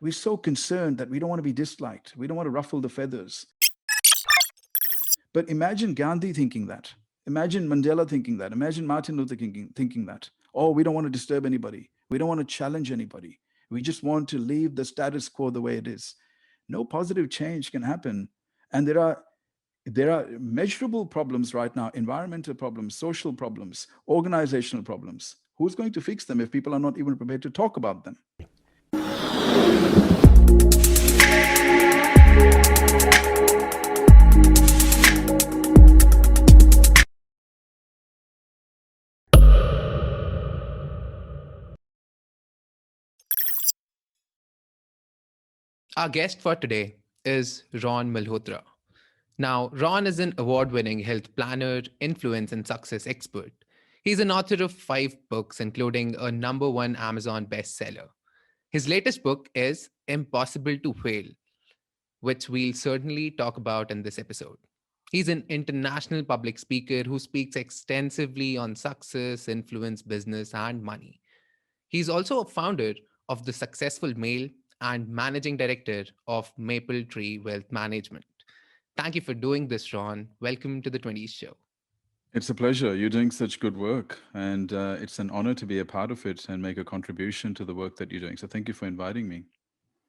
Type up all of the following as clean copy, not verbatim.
We're so concerned that we don't want to be disliked. We don't want to ruffle the feathers. But imagine Gandhi thinking that. Imagine Mandela thinking that. Imagine Martin Luther King thinking that. Oh, we don't want to disturb anybody. We don't want to challenge anybody. We just want to leave the status quo the way it is. No positive change can happen. And there are measurable problems right now: environmental problems, social problems, organizational problems. Who's going to fix them if people are not even prepared to talk about them? Our guest for today is Ron Malhotra. Now, Ron is an award winning health planner, influence, and success expert. He's an author of 5 books, including a #1 Amazon bestseller. His latest book is Impossible to Fail, which we'll certainly talk about in this episode. He's an international public speaker who speaks extensively on success, influence, business, and money. He's also a founder of The Successful Male and managing director of Maple Tree Wealth Management. Thank you for doing this, Ron. Welcome to the 20s show. It's a pleasure. You're doing such good work, and it's an honor to be a part of it and make a contribution to the work that you're doing. So, thank you for inviting me.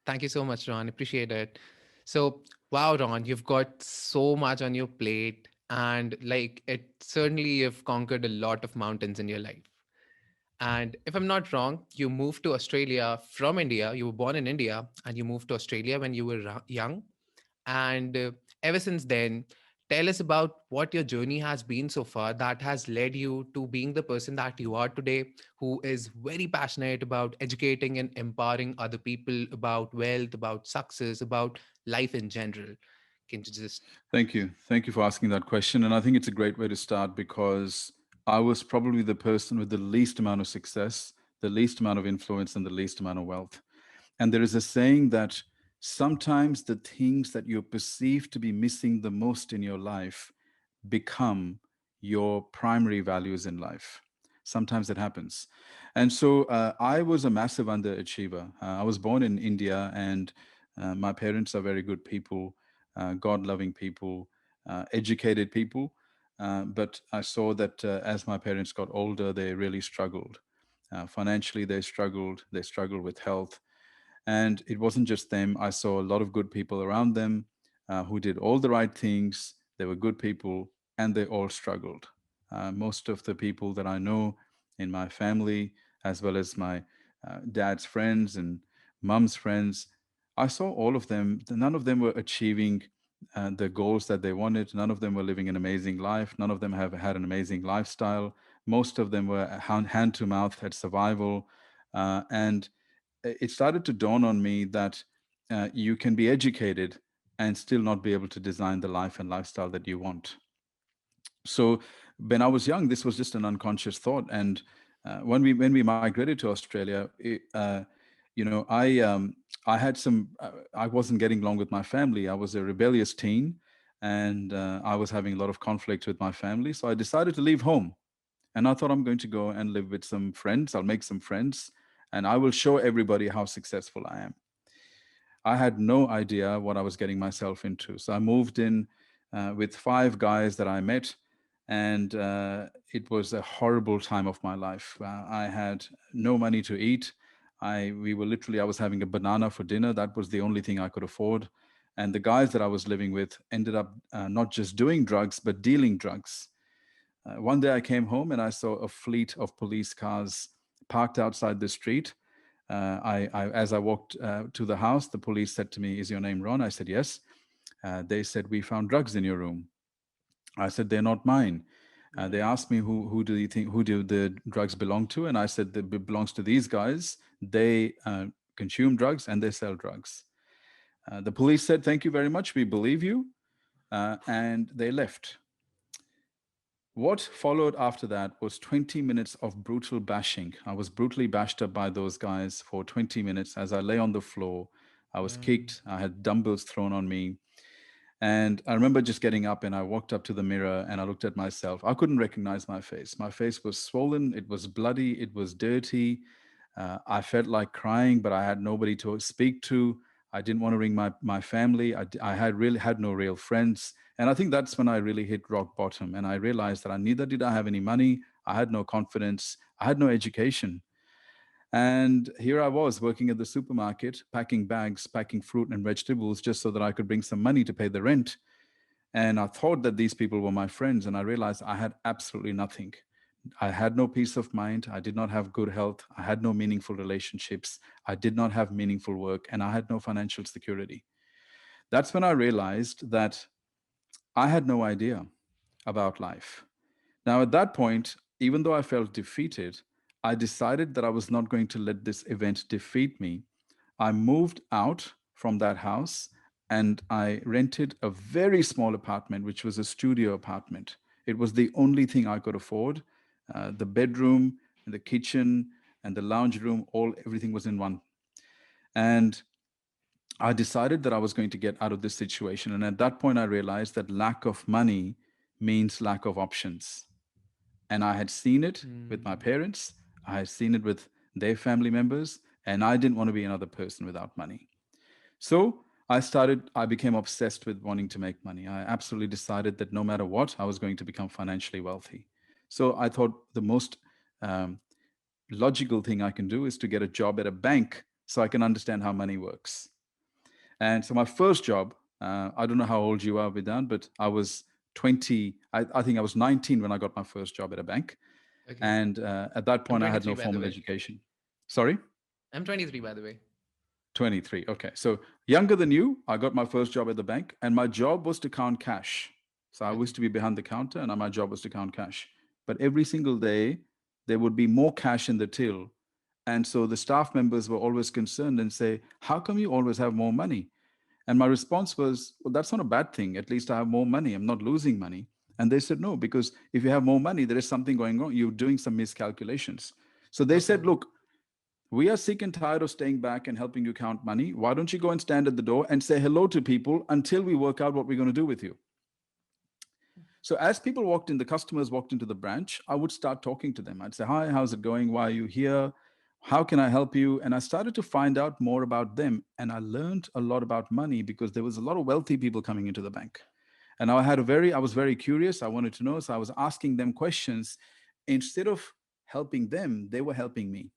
Thank you so much, Ron. Appreciate it. So, wow, Ron, you've got so much on your plate, and like it certainly you've conquered a lot of mountains in your life. And if I'm not wrong, you moved to Australia from India. You were born in India and you moved to Australia when you were young. And ever since then, tell us about what your journey has been so far that has led you to being the person that you are today, who is very passionate about educating and empowering other people about wealth, about success, about life in general. Can you just. Thank you. Thank you for asking that question. And I think it's a great way to start because I was probably the person with the least amount of success, the least amount of influence, and the least amount of wealth. And there is a saying that sometimes the things that you perceive to be missing the most in your life become your primary values in life. Sometimes it happens. And so I was a massive underachiever. I was born in India, and my parents are very good people, God loving people, educated people. But I saw that as my parents got older, they really struggled. Financially, they struggled with health. And it wasn't just them. I saw a lot of good people around them who did all the right things. They were good people, and they all struggled. Most of the people that I know in my family, as well as my dad's friends and mom's friends, I saw all of them. None of them were achieving the goals that they wanted. None of them were living an amazing life. None of them have had an amazing lifestyle. Most of them were hand to mouth at survival. And it started to dawn on me that you can be educated and still not be able to design the life and lifestyle that you want. So when I was young, this was just an unconscious thought. And when we migrated to Australia, I had some. I wasn't getting along with my family. I was a rebellious teen, and I was having a lot of conflict with my family. So I decided to leave home, and I thought I'm going to go and live with some friends. I'll make some friends, and I will show everybody how successful I am. I had no idea what I was getting myself into. So I moved in with 5 guys that I met, and it was a horrible time of my life. I had no money to eat. I was having a banana for dinner. That was the only thing I could afford. And the guys that I was living with ended up not just doing drugs, but dealing drugs. One day I came home and I saw a fleet of police cars parked outside the street. As I walked to the house, the police said to me, "Is your name Ron?" I said, "Yes." They said, "We found drugs in your room." I said, "They're not mine." They asked me, "Who do you think? Who do the drugs belong to?" And I said, "It belongs to these guys. They consume drugs and they sell drugs." The police said, "Thank you very much. We believe you," and they left. What followed after that was 20 minutes of brutal bashing. I was brutally bashed up by those guys for 20 minutes as I lay on the floor. I was Mm, kicked. I had dumbbells thrown on me. And I remember just getting up and I walked up to the mirror and I looked at myself. I couldn't recognize my face. My face was swollen. It was bloody. It was dirty. I felt like crying, but I had nobody to speak to. I didn't want to ring my family. I had really had no real friends. And I think that's when I really hit rock bottom. And I realized that I neither did I have any money. I had no confidence. I had no education. And here I was working at the supermarket, packing bags, packing fruit and vegetables just so that I could bring some money to pay the rent. And I thought that these people were my friends. And I realized I had absolutely nothing. I had no peace of mind. I did not have good health. I had no meaningful relationships. I did not have meaningful work. And I had no financial security. That's when I realized that I had no idea about life. Now, at that point, even though I felt defeated, I decided that I was not going to let this event defeat me. I moved out from that house and I rented a very small apartment, which was a studio apartment. It was the only thing I could afford. The bedroom and the kitchen and the lounge room, all everything was in one. And I decided that I was going to get out of this situation. And at that point, I realized that lack of money means lack of options. And I had seen it with my Mm. parents, I had seen it with their family members, and I didn't want to be another person without money. So I became obsessed with wanting to make money. I absolutely decided that no matter what, I was going to become financially wealthy. So I thought the most um, logical thing I can do is to get a job at a bank so I can understand how money works. And so my first job, I don't know how old you are, Vidhan, but I was 20. I think I was 19 when I got my first job at a bank. Okay. And at that I'm point, I had 23, no by the formal way. education. Sorry? I'm 23, by the way. 23. Okay. So younger than you, I got my first job at the bank, and my job was to count cash. So I Okay. used to be behind the counter, and my job was to count cash. But every single day, there would be more cash in the till. And so the staff members were always concerned and say, how come you always have more money? And my response was, well, that's not a bad thing. At least I have more money. I'm not losing money. And they said, no, because if you have more money, there is something going on. You're doing some miscalculations. So they Okay. said, look, we are sick and tired of staying back and helping you count money. Why don't you go and stand at the door and say hello to people until we work out what we're going to do with you? So as people walked in, the customers walked into the branch, I would start talking to them. I'd say, hi, how's it going? Why are you here? How can I help you? And I started to find out more about them. And I learned a lot about money because there was a lot of wealthy people coming into the bank. And I was very curious. I wanted to know. So I was asking them questions. Instead of helping them, they were helping me.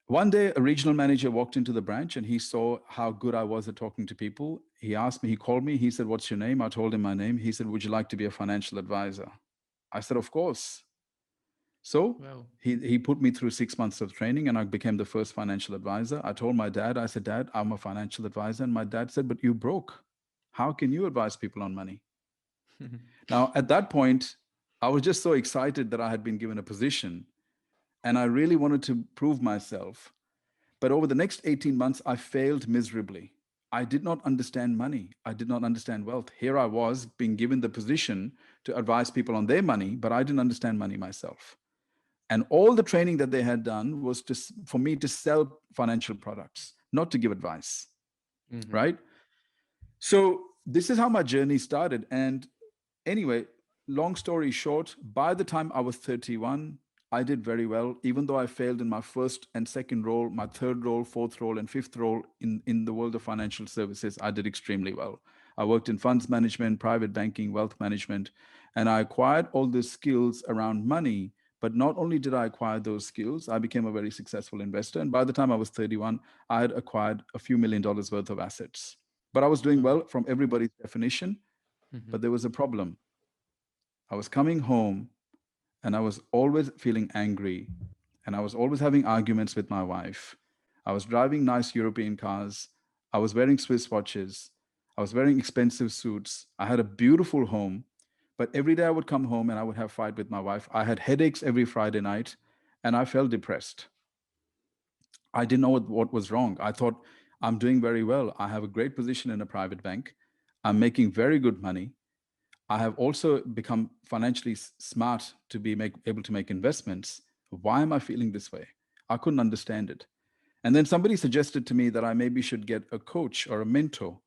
One day, a regional manager walked into the branch and he saw how good I was at talking to people. He asked me, he called me, he said, what's your name? I told him my name. He said, would you like to be a financial advisor? I said, of course. So Wow. he put me through 6 months of training and I became the first financial advisor. I told my dad, I said, Dad, I'm a financial advisor. And my dad said, but you broke. How can you advise people on money? Now, at that point, I was just so excited that I had been given a position and I really wanted to prove myself. But over the next 18 months, I failed miserably. I did not understand money. I did not understand wealth. Here I was being given the position to advise people on their money, but I didn't understand money myself. And all the training that they had done was for me to sell financial products, not to give advice, Hmm. right? So this is how my journey started. And anyway, long story short, by the time I was 31, I did very well, even though I failed in my first and second role, my third role, fourth role, and fifth role in the world of financial services. I did extremely well. I worked in funds management, private banking, wealth management, and I acquired all these skills around money. But not only did I acquire those skills, I became a very successful investor. And by the time I was 31, I had acquired a few $1 million worth of assets. But I was doing Wow. well from everybody's definition. Hmm. But there was a problem. I was coming home and I was always feeling angry and I was always having arguments with my wife. I was driving nice European cars. I was wearing Swiss watches. I was wearing expensive suits. I had a beautiful home. But every day I would come home and I would have a fight with my wife. I had headaches every Friday night and I felt depressed. I didn't know what was wrong. I thought, I'm doing very well. I have a great position in a private bank. I'm making very good money. I have also become financially smart to able to make investments. Why am I feeling this way? I couldn't understand it. And then somebody suggested to me that I maybe should get a coach or a mentor.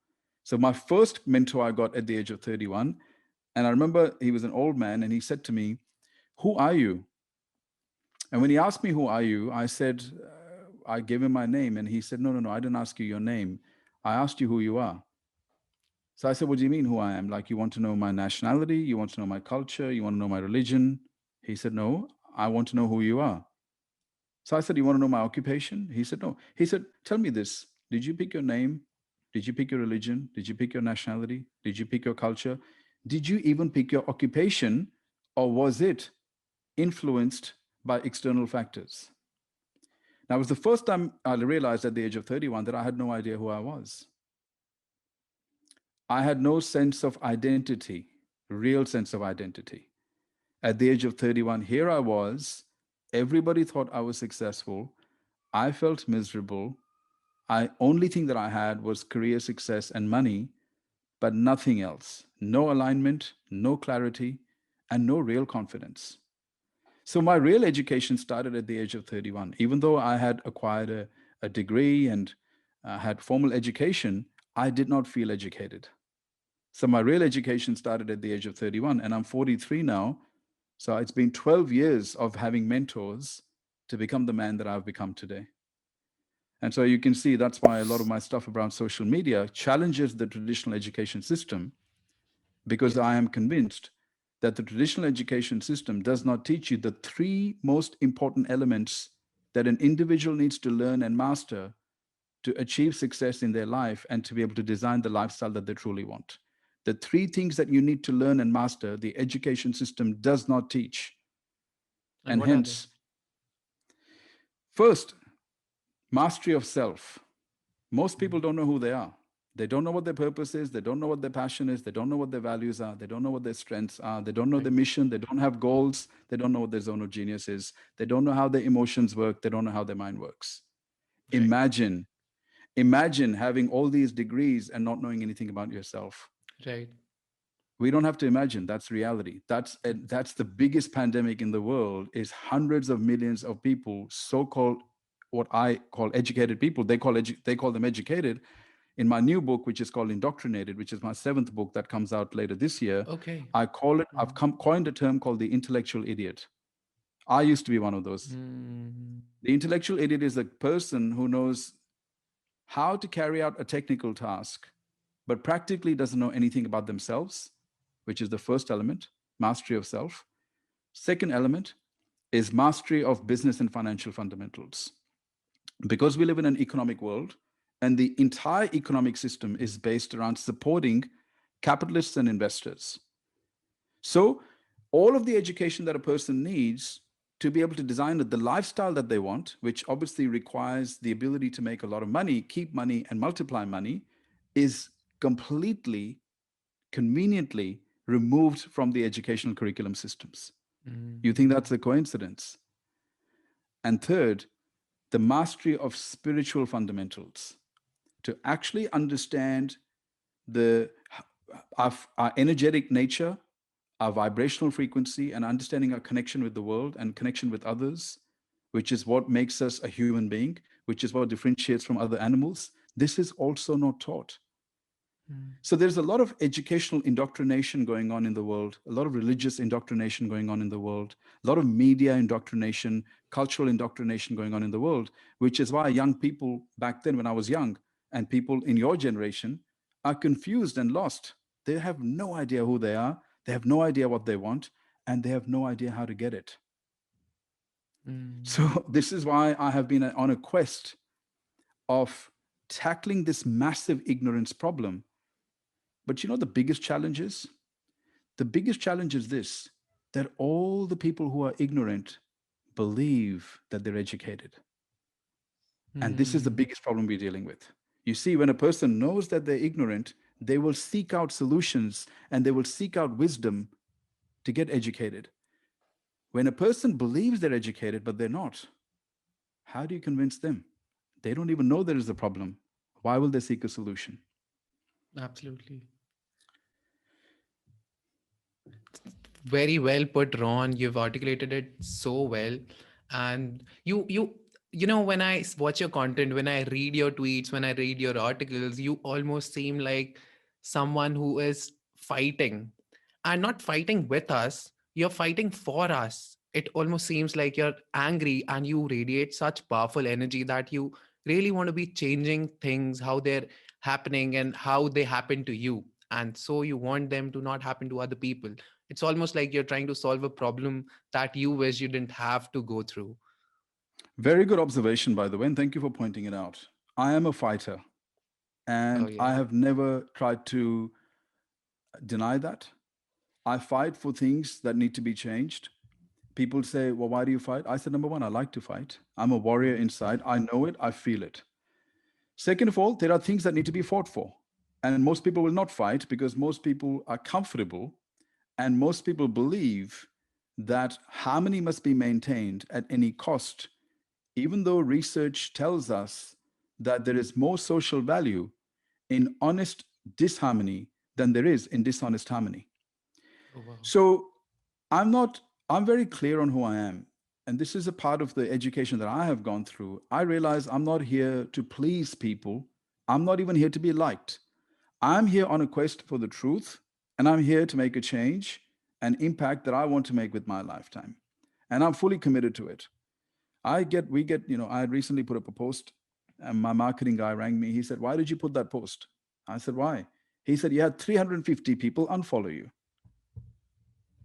So my first mentor I got at the age of 31. And I remember he was an old man and he said to me, who are you? And when he asked me, "Who are you?" I said, I gave him my name. And he said, "No, no, no, I didn't ask you your name. I asked you who you are." So I said, "What do you mean who I am? Like, you want to know my nationality? You want to know my culture? You want to know my religion?" He said, "No, I want to know who you are." So I said, "You want to know my occupation?" He said, "No." He said, "Tell me this. Did you pick your name? Did you pick your religion? Did you pick your nationality? Did you pick your culture? Did you even pick your occupation? Or was it influenced by external factors?" Now, it was the first time I realized at the age of 31 that I had no idea who I was. I had no sense of identity, real sense of identity. At the age of 31, here I was. Everybody thought I was successful. I felt miserable. I only thing that I had was career success and money, but nothing else. No alignment, no clarity, and no real confidence. So my real education started at the age of 31. Even though I had acquired a degree and had formal education, I did not feel educated. So my real education started at the age of 31, and I'm 43 now. So it's been 12 years of having mentors to become the man that I've become today. And so you can see that's why a lot of my stuff around social media challenges the traditional education system, because I Yes. am convinced that the traditional education system does not teach you the three most important elements that an individual needs to learn and master to achieve success in their life and to be able to design the lifestyle that they truly want. The three things that you need to learn and master, the education system does not teach. And And what are they? hence, first, mastery of self. Most people Mm. don't know who they are. They don't know what their purpose is. They don't know what their passion is. They don't know what their values are. They don't know what their strengths are. They don't know Right. their mission. They don't have goals. They don't know what their zone of genius is. They don't know how their emotions work. They don't know how their mind works. Right. Imagine, imagine having all these degrees and not knowing anything about yourself. Right. We don't have to imagine. That's reality. That's the biggest pandemic in the world. Is hundreds of millions of people, so-called what I call educated people. They call them educated. In my new book, which is called Indoctrinated, which is my seventh book that comes out later this year, Okay. I call it. Mm. Coined a term called the intellectual idiot. I used to be one of those. Mm. The intellectual idiot is a person who knows how to carry out a technical task, but practically doesn't know anything about themselves, which is the first element, mastery of self. Second element is mastery of business and financial fundamentals. Because we live in an economic world and the entire economic system is based around supporting capitalists and investors. So, all of the education that a person needs to be able to design the lifestyle that they want, which obviously requires the ability to make a lot of money, keep money, and multiply money, is completely, conveniently removed from the educational curriculum systems. You think Mm. that's a coincidence? And third, the mastery of spiritual fundamentals to actually understand the our energetic nature, our vibrational frequency, and understanding our connection with the world and connection with others, which is what makes us a human being, which is what differentiates from other animals. This is also not taught. Mm. So there's a lot of educational indoctrination going on in the world, a lot of religious indoctrination going on in the world, a lot of media indoctrination, cultural indoctrination going on in the world, which is why young people back then, when I was young, and people in your generation are confused and lost. They have no idea who they are, they have no idea what they want, and they have no idea how to get it. Mm. So this is why I have been on a quest of tackling this massive ignorance problem. But you know the biggest challenge is? The biggest challenge is this, that all the people who are ignorant believe that they're educated. And this is the Mm. biggest problem we're dealing with. You see, when a person knows that they're ignorant, they will seek out solutions and they will seek out wisdom to get educated. When a person believes they're educated, but they're not, how do you convince them? They don't even know there is a problem. Why will they seek a solution? Absolutely. Very well put, Ron. You've articulated it so well. And when I watch your content, when I read your tweets, when I read your articles, you almost seem like someone who is fighting, and not fighting with us, you're fighting for us. it almost seems like you're angry and you radiate such powerful energy that you really want to be changing things, how they're happening and how they happen to you. And so you want them to not happen to other people. It's almost like you're trying to solve a problem that you wish you didn't have to go through. Very good observation, by the way, and thank you for pointing it out. I am a fighter, Oh, and I yeah. have never tried to deny that. I fight for things that need to be changed. People say, well, why do you fight? I said, number one, I like to fight. I'm a warrior Mhm. inside. I know it, I feel it. Second of all, there are things that need to be fought for. And most people will not fight because most people are comfortable and most people believe that harmony must be maintained at any cost, even though research tells us that there is more social value in honest disharmony than there is in dishonest harmony. Oh, wow. So I'm not, I'm very clear on who I am. And this is a part of the education that I have gone through. I realize I'm not here to please people. I'm not even here to be liked. I'm here on a quest for the truth, and I'm here to make a change, an impact that I want to make with my lifetime. And I'm fully committed to it. I had recently put up a post, and my marketing guy rang me. He said, why did you put that post? I said, why? He said, you had 350 people unfollow you.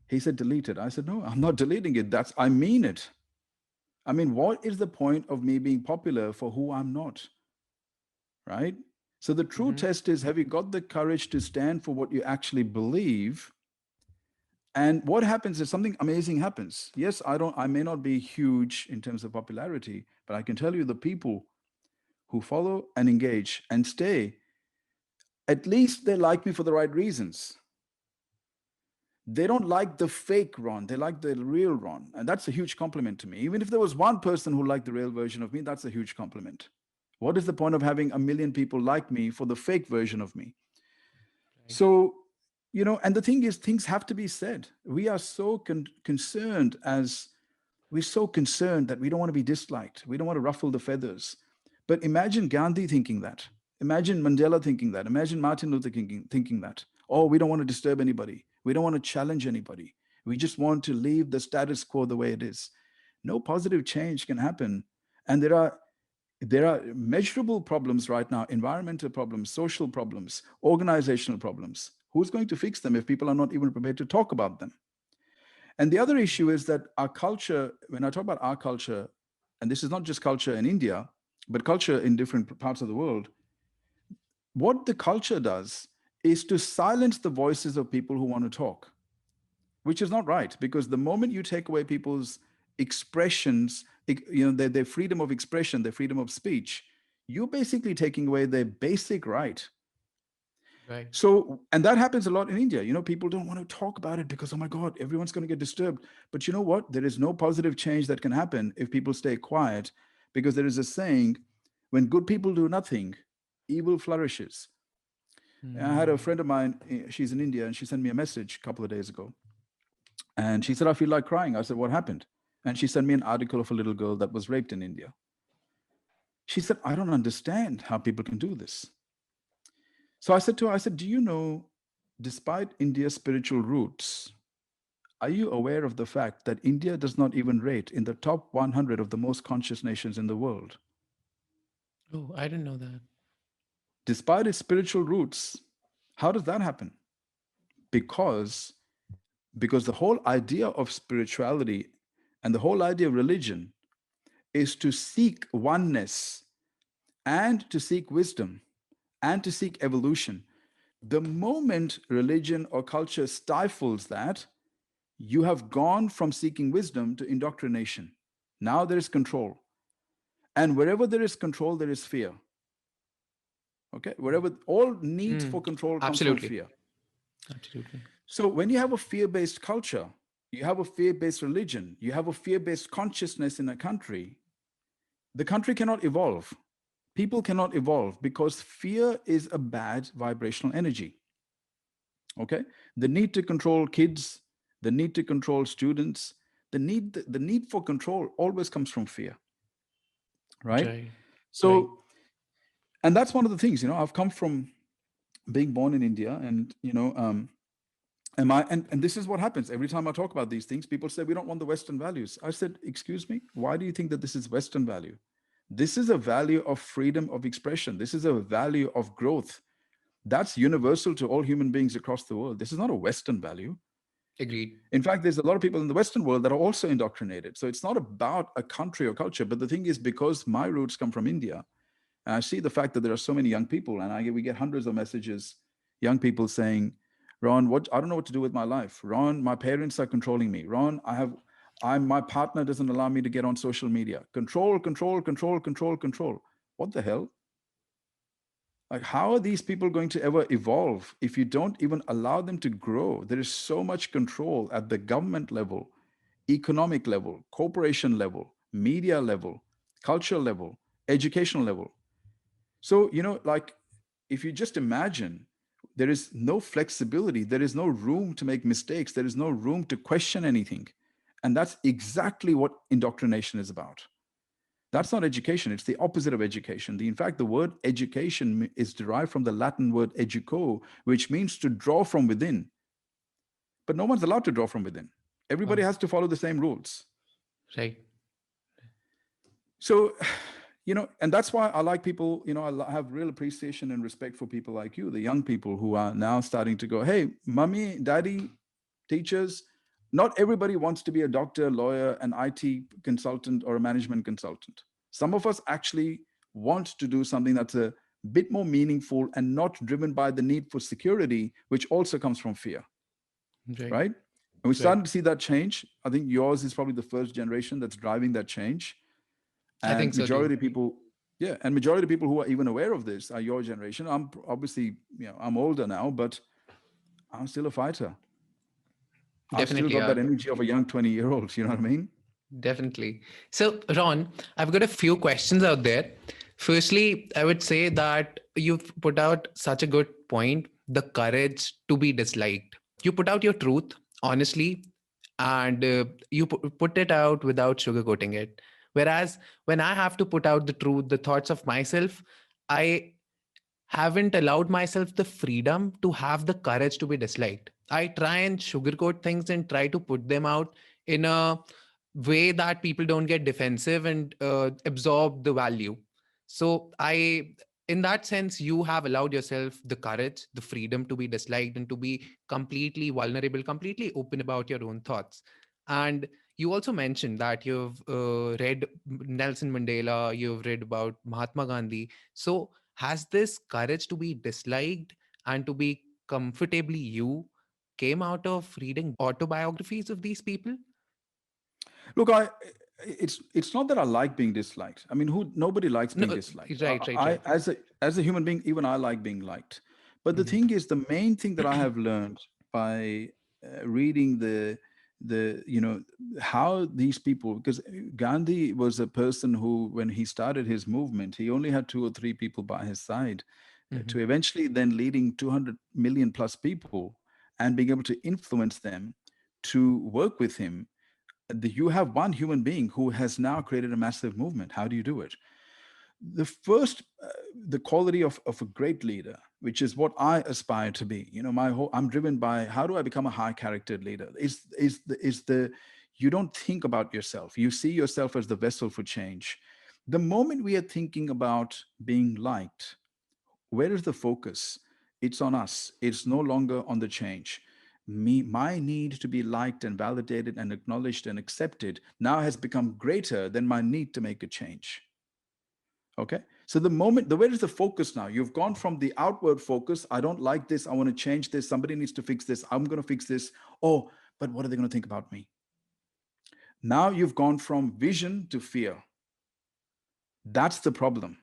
He said, delete it. I said, no, I'm not deleting it. I mean it. I mean, what is the point of me being popular for who I'm not? Right? So the true Hmm. test is, have you got the courage to stand for what you actually believe? And what happens is something amazing happens. Yes, I may not be huge in terms of popularity, but I can tell you the people who follow and engage and stay, at least they like me for the right reasons. They don't like the fake Ron. They like the real Ron. And that's a huge compliment to me. Even if there was one person who liked the real version of me, that's a huge compliment. What is the point of having a million people like me for the fake version of me? Right. So, and the thing is, things have to be said. We are so concerned as we're so concerned that we don't want to be disliked. We don't want to ruffle the feathers. But imagine Gandhi thinking that. Imagine Mandela thinking that. Imagine Martin Luther thinking that. Oh, we don't want to disturb anybody. We don't want to challenge anybody. We just want to leave the status quo the way it is. No positive change can happen. And there are measurable problems right now, environmental problems, social problems, organizational problems. Who's going to fix them if people are not even prepared to talk about them? And the other issue is that our culture, when I talk about our culture, and this is not just culture in India, but culture in different parts of the world, what the culture does is to silence the voices of people who want to talk, which is not right, because the moment you take away people's expressions, their freedom of expression, their freedom of speech, you're basically taking away their basic right. Right. So, and that happens a lot in India. People don't want to talk about it because, oh my God, everyone's going to get disturbed. But you know what? There is no positive change that can happen if people stay quiet, because there is a saying, when good people do nothing, evil flourishes. I had a Hmm. friend of mine, she's in India, and she sent me a message a couple of days ago. And she said, I feel like crying. I said, what happened? And she sent me an article of a little girl that was raped in India. She said, I don't understand how people can do this. So I said to her, I said, do you know, despite India's spiritual roots, are you aware of the fact that India does not even rate in the top 100 of the most conscious nations in the world? Oh, I didn't know that. Despite its spiritual roots, how does that happen? Because because the whole idea of spirituality and the whole idea of religion is to seek oneness and to seek wisdom and to seek evolution. The moment religion or culture stifles that, you have gone from seeking wisdom to indoctrination. Now there is control. And wherever there is control, there is fear. Okay? Wherever all need Hmm. for control comes from Absolutely. fear. Absolutely. So when you have a fear based culture, you have a fear based religion, you have a fear based consciousness in a country, the country cannot evolve. People cannot evolve because fear is a bad vibrational energy. Okay? The need to control kids, the need to control students, the need for control always comes from fear, right? Right. Right. So, and that's one of the things, I've come from being born in India, and And this is what happens every time I talk about these things. People say we don't want the Western values. I said, excuse me, why do you think that this is Western value? This is a value of freedom of expression. This is a value of growth. That's universal to all human beings across the world. This is not a Western value. Agreed. In fact, there's a lot of people in the Western world that are also indoctrinated. So it's not about a country or culture. But the thing is, because my roots come from India, and I see the fact that there are so many young people, and we get hundreds of messages, young people saying, Ron, what I don't know what to do with my life. Ron, my parents are controlling me. Ron, my partner doesn't allow me to get on social media. Control, control, control, control, control. What the hell? Like, how are these people going to ever evolve if you don't even allow them to grow? There is so much control at the government level, economic level, corporation level, media level, cultural level, educational level. So, like, if you just imagine, there is no flexibility, there is no room to make mistakes, there is no room to question anything. And that's exactly what indoctrination is about. That's not education. It's the opposite of education. In fact, the word education is derived from the Latin word educo, which means to draw from within. But no one's allowed to draw from within. Everybody Wow. has to follow the same rules. Right. So, and that's why I like people, I have real appreciation and respect for people like you, the young people who are now starting to go, hey, mommy, daddy, teachers, not everybody wants to be a doctor, lawyer, an IT consultant, or a management consultant. Some of us actually want to do something that's a bit more meaningful and not driven by the need for security, which also comes from fear, Right. right? And we're Right. starting to see that change. I think yours is probably the first generation that's driving that change. I think And so too. majority of people, yeah, and majority of people who are even aware of this are your generation. I'm obviously, I'm older now, but I'm still a fighter. I've still Definitely got that are. energy of a young 20-year-old. You know what I mean? Definitely. So, Ron, I've got a few questions out there. Firstly, I would say that you've put out such a good point, the courage to be disliked. You put out your truth honestly, and you put it out without sugarcoating it. Whereas when I have to put out the truth, the thoughts of myself, I haven't allowed myself the freedom to have the courage to be disliked. I try and sugarcoat things and try to put them out in a way that people don't get defensive and absorb the value. So in that sense, you have allowed yourself the courage, the freedom to be disliked and to be completely vulnerable, completely open about your own thoughts. And you also mentioned that you've read Nelson Mandela, you've read about Mahatma Gandhi. So has this courage to be disliked and to be comfortably you came out of reading autobiographies of these people? Look, it's not that I like being disliked. I mean, who nobody likes No, being disliked. right, right, I right. as a human being, even I like being liked. But the Hmm. thing is, the main thing that I have learned by reading the how these people, because Gandhi was a person who, when he started his movement, he only had two or three people by his side, Hmm. to eventually then leading 200 million plus people and being able to influence them to work with him. You have one human being who has now created a massive movement. How do you do it? The first, the quality of a great leader, which is what I aspire to be. I'm driven by, how do I become a high charactered leader? Is the You don't think about yourself, you see yourself as the vessel for change. The moment we are thinking about being liked, where is the focus? It's on us. It's no longer on the change. My need to be liked and validated and acknowledged and accepted now has become greater than my need to make a change. Okay. So where is the focus now? You've gone from the outward focus. I don't like this. I want to change this. Somebody needs to fix this. I'm going to fix this. Oh, but what are they going to think about me? Now you've gone from vision to fear. That's the problem,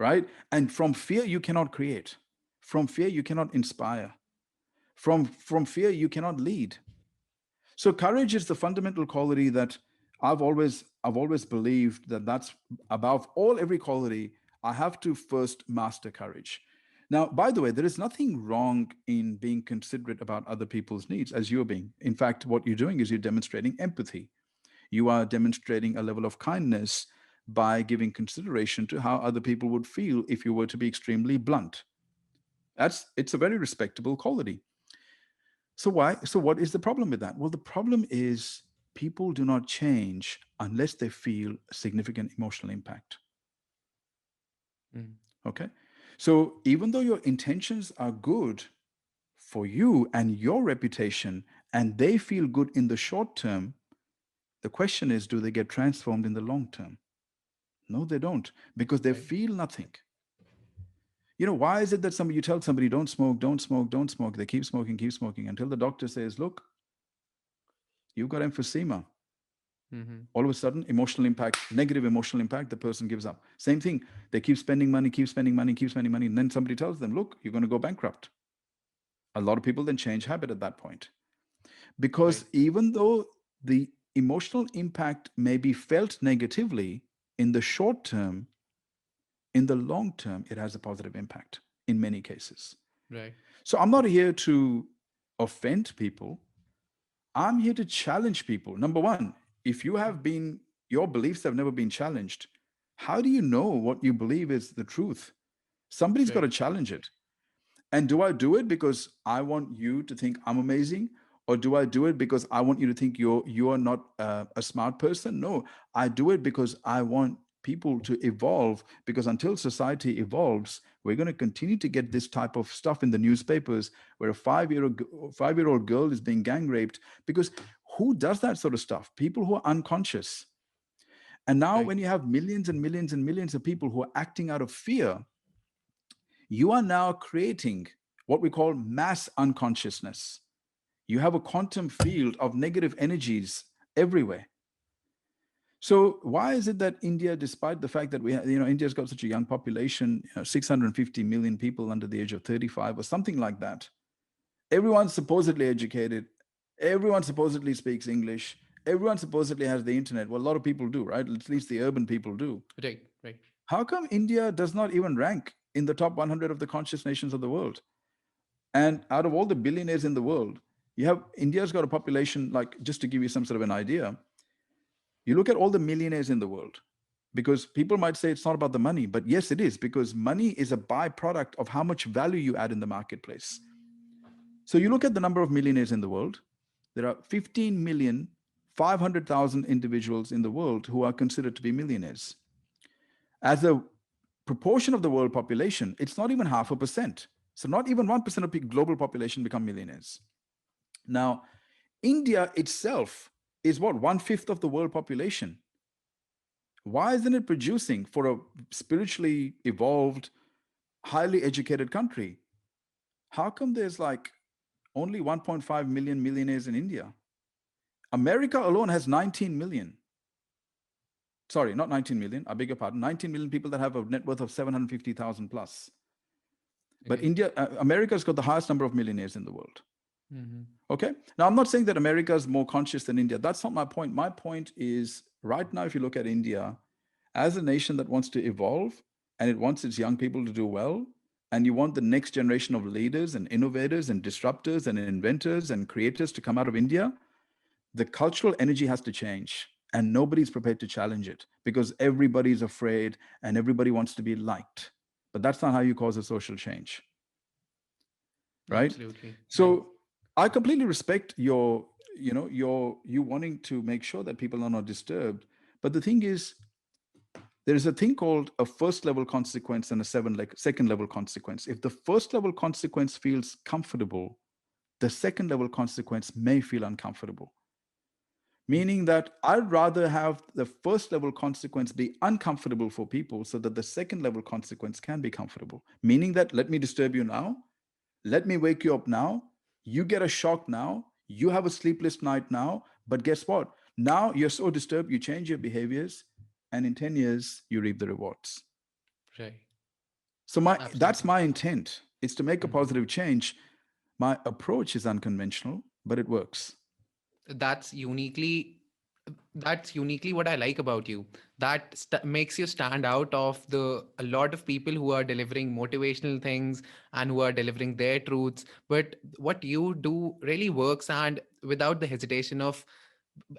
right? And from fear, you cannot create. From fear, you cannot inspire. From fear, you cannot lead. So courage is the fundamental quality that I've always believed that that's above all every quality. I have to first master courage. Now, by the way, there is nothing wrong in being considerate about other people's needs, as you're being. In fact, what you're doing is you're demonstrating empathy. You are demonstrating a level of kindness by giving consideration to how other people would feel if you were to be extremely blunt. It's a very respectable quality. So why? So what is the problem with that? Well, the problem is people do not change unless they feel significant emotional impact. Mm. Okay. So even though your intentions are good for you and your reputation, and they feel good in the short term, the question is, do they get transformed in the long term? No, they don't, because they Right. feel nothing. Why is it that you tell somebody, don't smoke, don't smoke, don't smoke? They keep smoking until the doctor says, look, you've got emphysema. Mm-hmm. All of a sudden, emotional impact, negative emotional impact, the person gives up. Same thing. They keep spending money, keep spending money, keep spending money. And then somebody tells them, look, you're going to go bankrupt. A lot of people then change habit at that point. Because Right. even though the emotional impact may be felt negatively in the short term, in the long term, it has a positive impact in many cases. Right. So I'm not here to offend people. I'm here to challenge people. Number one, if your beliefs have never been challenged, how do you know what you believe is the truth? Somebody's got to Right. challenge it. And do I do it because I want you to think I'm amazing? Or do I do it because I want you to think you are not a smart person? No, I do it because I want people to evolve. Because until society evolves, we're going to continue to get this type of stuff in the newspapers where a 5-year-old girl is being gang raped. Because who does that sort of stuff? People who are unconscious. And now, Right. when you have millions and millions and millions of people who are acting out of fear, you are now creating what we call mass unconsciousness. You have a quantum field of negative energies everywhere. So why is it that India, despite the fact that India's got such a young population, 650 million people under the age of 35 or something like that, everyone's supposedly educated, everyone supposedly speaks English, everyone supposedly has the internet. Well, a lot of people do, right? At least the urban people do. Right. Right. How come India does not even rank in the top 100 of the conscious nations of the world? And out of all the billionaires in the world, India's got a population, like, just to give you some sort of an idea, you look at all the millionaires in the world, because people might say it's not about the money, but yes, it is, because money is a byproduct of how much value you add in the marketplace. So you look at the number of millionaires in the world, there are 15,500,000 individuals in the world who are considered to be millionaires. As a proportion of the world population, it's not even 0.5%. So not even 1% of the global population become millionaires. Now, India itself is what, 1/5 of the world population. Why isn't it producing for a spiritually evolved, highly educated country? How come there's like only 1.5 million millionaires in India? America alone has 19 million. Sorry, not 19 million, I beg your pardon, 19 million people that have a net worth of 750,000 plus. But Okay. America's got the highest number of millionaires in the world. Mm-hmm. Okay. Now, I'm not saying that America is more conscious than India. That's not my point. My point is, right now, if you look at India as a nation that wants to evolve and it wants its young people to do well, and you want the next generation of leaders and innovators and disruptors and inventors and creators to come out of India, the cultural energy has to change. And nobody's prepared to challenge it because everybody's afraid and everybody wants to be liked. But that's not how you cause a social change, right? Absolutely. Right. So I completely respect you wanting to make sure that people are not disturbed. But the thing is, there is a thing called a first level consequence and a second level consequence. If the first level consequence feels comfortable, the second level consequence may feel uncomfortable. Meaning that I'd rather have the first level consequence be uncomfortable for people so that the second level consequence can be comfortable. Meaning that, let me disturb you now, let me wake you up now. You get a shock now. You have a sleepless night now. But guess what? Now you're so disturbed, you change your behaviors, and in 10 years, you reap the rewards. Right. So that's Absolutely. my intent. It's to make a Mm-hmm. positive change. My approach is unconventional, but it works. that's uniquely that's uniquely what I like about you. That makes you stand out of the a lot of people who are delivering motivational things and who are delivering their truths, but what you do really works, and without the hesitation of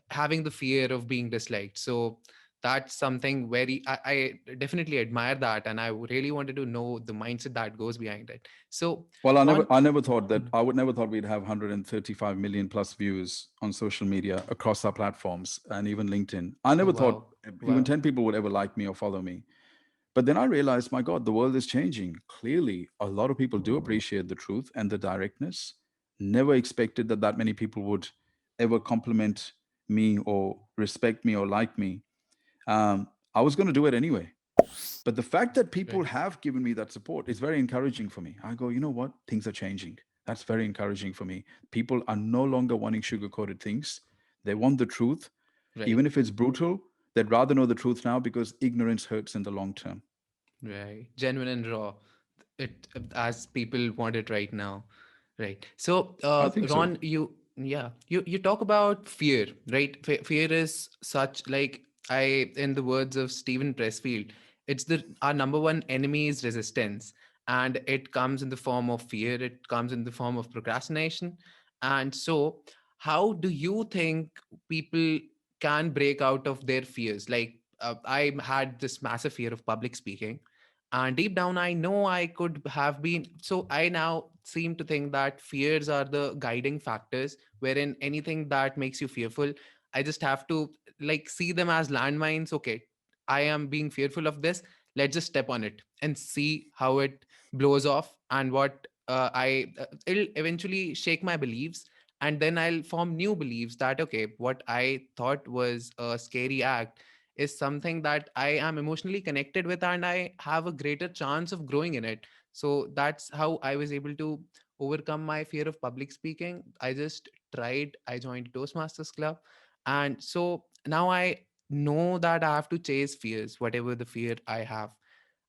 having the fear of being disliked. So That's something very, I definitely admire that. And I really wanted to know the mindset that goes behind it. So, Well, on, I never thought that Mhm. I would never thought we'd have 135 million plus views on social media across our platforms and even LinkedIn. I Oh, never thought wow. even Wow. 10 people would ever like me or follow me. But then I realized, my God, the world is changing. Clearly, a lot of people do appreciate the truth and the directness. Never expected that that many people would ever compliment me or respect me or like me. I was going to do it anyway. But the fact that people Right. have given me that support is very encouraging for me. I go, you know what? Things are changing. That's very encouraging for me. People are no longer wanting sugar coated things. They want the truth. Right. Even if it's brutal, they'd rather know the truth now because ignorance hurts in the long term. Right. Genuine and raw. It, as people want it right now. Right. So, I think so. Ron, you talk about fear, right? Fear is such, like, in the words of Stephen Pressfield, it's the our number one enemy is resistance, and it comes in the form of fear. It comes in the form of procrastination, and so, how do you think people can break out of their fears? Like, I had this massive fear of public speaking, and deep down I know I could have been, so I now seem to think that fears are the guiding factors, wherein anything that makes you fearful, I just have to, like, see them as landmines. Okay, I am being fearful of this, let's just step on it and see how it blows off, and what it'll eventually shake my beliefs, and then I'll form new beliefs that, okay, what I thought was a scary act is something that I am emotionally connected with, and I have a greater chance of growing in it. So that's how I was able to overcome my fear of public speaking. I just tried, I joined Toastmasters Club. And so now I know that I have to chase fears, whatever the fear I have.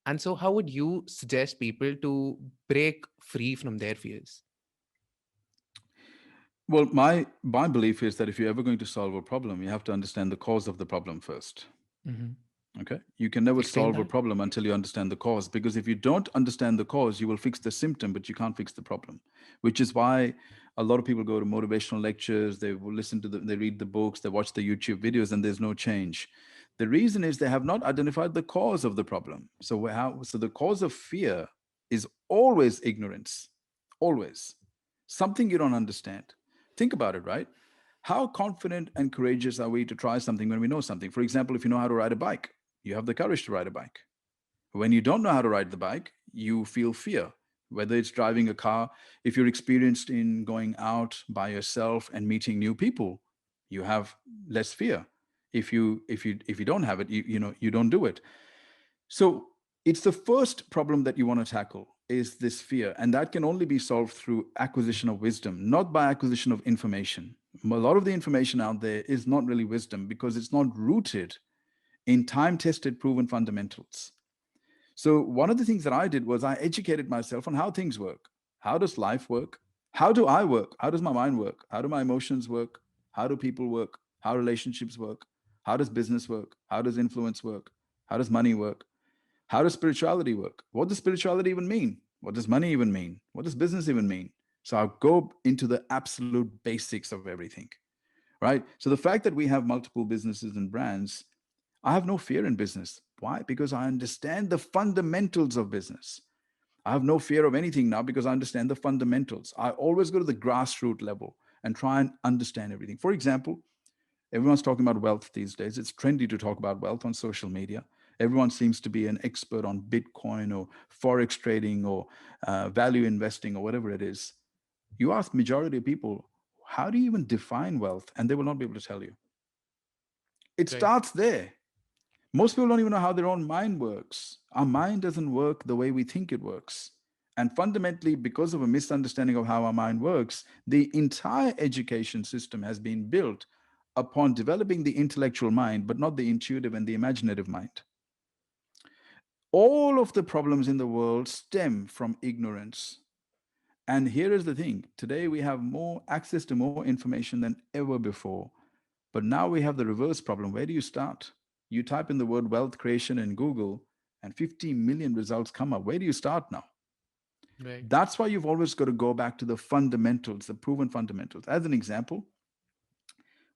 And so, how would you suggest people to break free from their fears? Well, my belief is that if you're ever going to solve a problem, you have to understand the cause of the problem first. Hmm. Okay. You can never Explain solve a that. problem until you understand the cause, because if you don't understand the cause, you will fix the symptom, but you can't fix the problem, which is why a lot of people go to motivational lectures, they will listen to they read the books, they watch the YouTube videos, and there's no change. The reason is they have not identified the cause of the problem. So the cause of fear is always ignorance, always something you don't understand. Think about it, right? How confident and courageous are we to try something when we know something? For example, if you know how to ride a bike, you have the courage to ride a bike. When you don't know how to ride the bike, you feel fear. Whether it's driving a car, if you're experienced in going out by yourself and meeting new people, you have less fear. If you don't have it, you don't do it. So it's the first problem that you want to tackle is this fear, and that can only be solved through acquisition of wisdom, not by acquisition of information. A lot of the information out there is not really wisdom because it's not rooted in time-tested, proven fundamentals. So one of the things that I did was I educated myself on how things work. How does life work? How do I work? How does my mind work? How do my emotions work? How do people work? How relationships work? How does business work? How does influence work? How does money work? How does spirituality work? What does spirituality even mean? What does money even mean? What does business even mean? So I'll go into the absolute basics of everything, right? So the fact that we have multiple businesses and brands, I have no fear in business. Why? Because I understand the fundamentals of business. I have no fear of anything now because I understand the fundamentals. I always go to the grassroots level and try and understand everything. For example, everyone's talking about wealth these days. It's trendy to talk about wealth on social media. Everyone seems to be an expert on Bitcoin or forex trading or value investing or whatever it is. You ask majority of people, how do you even define wealth? And they will not be able to tell you. It Right. starts there. Most people don't even know how their own mind works. Our mind doesn't work the way we think it works. And fundamentally, because of a misunderstanding of how our mind works, the entire education system has been built upon developing the intellectual mind, but not the intuitive and the imaginative mind. All of the problems in the world stem from ignorance. And here is the thing today we have more access to more information than ever before. But now we have the reverse problem. Where do you start? You type in the word wealth creation in Google, and 50 million results come up. Where do you start now? Right. That's why you've always got to go back to the fundamentals, the proven fundamentals. As an example,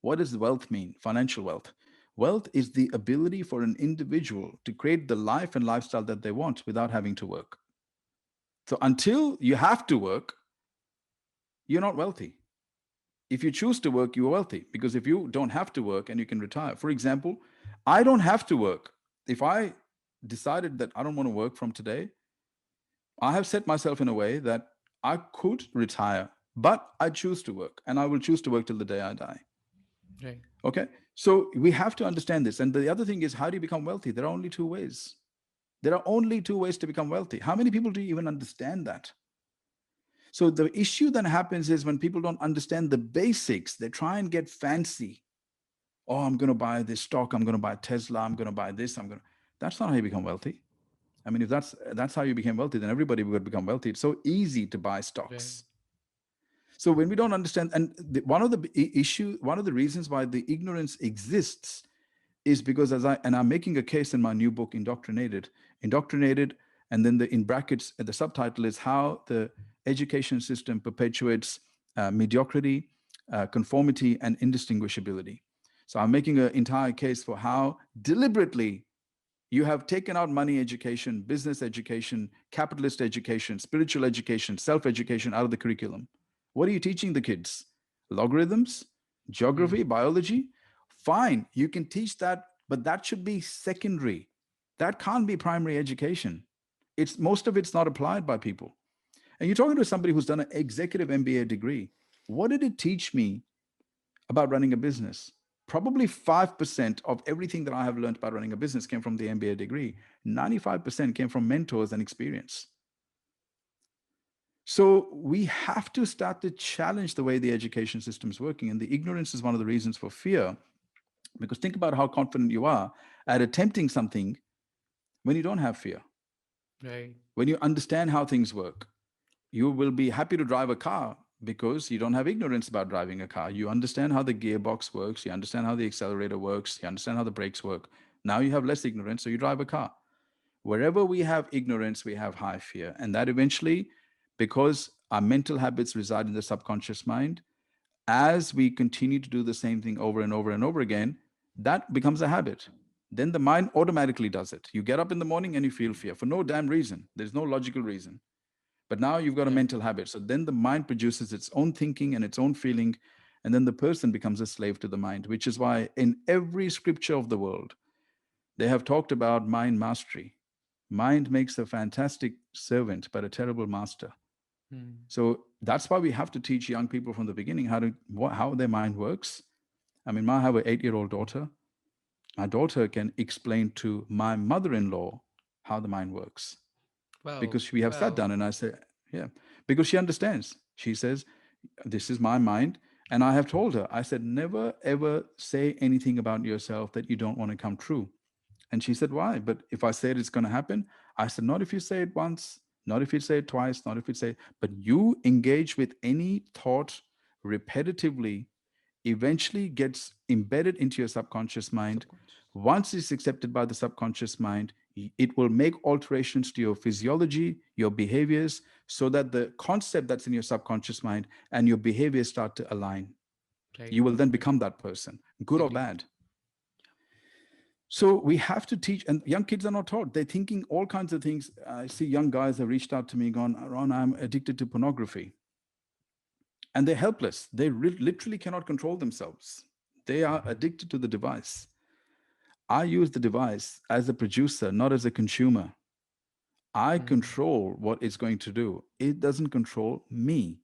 what does wealth mean? Financial wealth. Wealth is the ability for an individual to create the life and lifestyle that they want without having to work. So until you have to work, you're not wealthy. If you choose to work, you are wealthy, because if you don't have to work and you can retire. For example, I don't have to work. If I decided that I don't want to work from today, I have set myself in a way that I could retire, but I choose to work, and I will choose to work till the day I die. Right. Okay. So we have to understand this. And the other thing is, how do you become wealthy? There are only two ways. There are only two ways to become wealthy. How many people do you even understand that? So the issue then happens is when people don't understand the basics, they try and get fancy. Oh, I'm going to buy this stock. I'm going to buy Tesla. I'm going to buy this. I'm going to. That's not how you become wealthy. I mean, if that's how you became wealthy, then everybody would become wealthy. It's so easy to buy Right. stocks. So when we don't understand, and one of the one of the reasons why the ignorance exists is because I'm making a case in my new book, Indoctrinated, and then in brackets, the subtitle is how the education system perpetuates mediocrity, conformity, and indistinguishability. So I'm making an entire case for how deliberately you have taken out money education, business education, capitalist education, spiritual education, self education out of the curriculum. What are you teaching the kids? Logarithms, Hmm. geography, biology? Fine, you can teach that, but that should be secondary. That can't be primary education. It's most of it's not applied by people. And you're talking to somebody who's done an executive MBA degree. What did it teach me about running a business? Probably 5% of everything that I have learned about running a business came from the MBA degree. 95% came from mentors and experience. So we have to start to challenge the way the education system is working. And the ignorance is one of the reasons for fear. Because think about how confident you are at attempting something when you don't have fear, Right. when you understand how things work. You will be happy to drive a car because you don't have ignorance about driving a car. You understand how the gearbox works, you understand how the accelerator works, you understand how the brakes work. Now you have less ignorance, so you drive a car. Wherever we have ignorance, we have high fear. And that eventually, because our mental habits reside in the subconscious mind, as we continue to do the same thing over and over and over again, that becomes a habit. Then the mind automatically does it. You get up in the morning and you feel fear for no damn reason. There's no logical reason. But now you've got a Right. mental habit. So then the mind produces its own thinking and its own feeling. And then the person becomes a slave to the mind, which is why in every scripture of the world, they have talked about mind mastery. Mind makes a fantastic servant, but a terrible master. Hmm. So that's why we have to teach young people from the beginning how their mind works. I mean, I have an 8-year-old daughter. My daughter can explain to my mother-in-law how the mind works Wow. because we have sat Wow. down and I say, yeah, because she understands. She says, this is my mind. And I have told her, I said, never ever say anything about yourself that you don't want to come true. And she said, why? But if I said it's going to happen, I said, not if you say it once, not if you say it twice, not if you say, but you engage with any thought repetitively, eventually gets embedded into your subconscious mind. Subconscious. Once it's accepted by the subconscious mind, it will make alterations to your physiology, your behaviors, so that the concept that's in your subconscious mind and your behaviors start to align. Right. You will then Right. become that person, good or Agreed. bad. So we have to teach, and young kids are not taught. They're thinking all kinds of things. I see young guys have reached out to me, gone, Ron, I'm addicted to pornography. And they're helpless. They literally cannot control themselves. They are addicted to the device. I use the device as a producer, not as a consumer. I Hmm. control what it's going to do. It doesn't control me.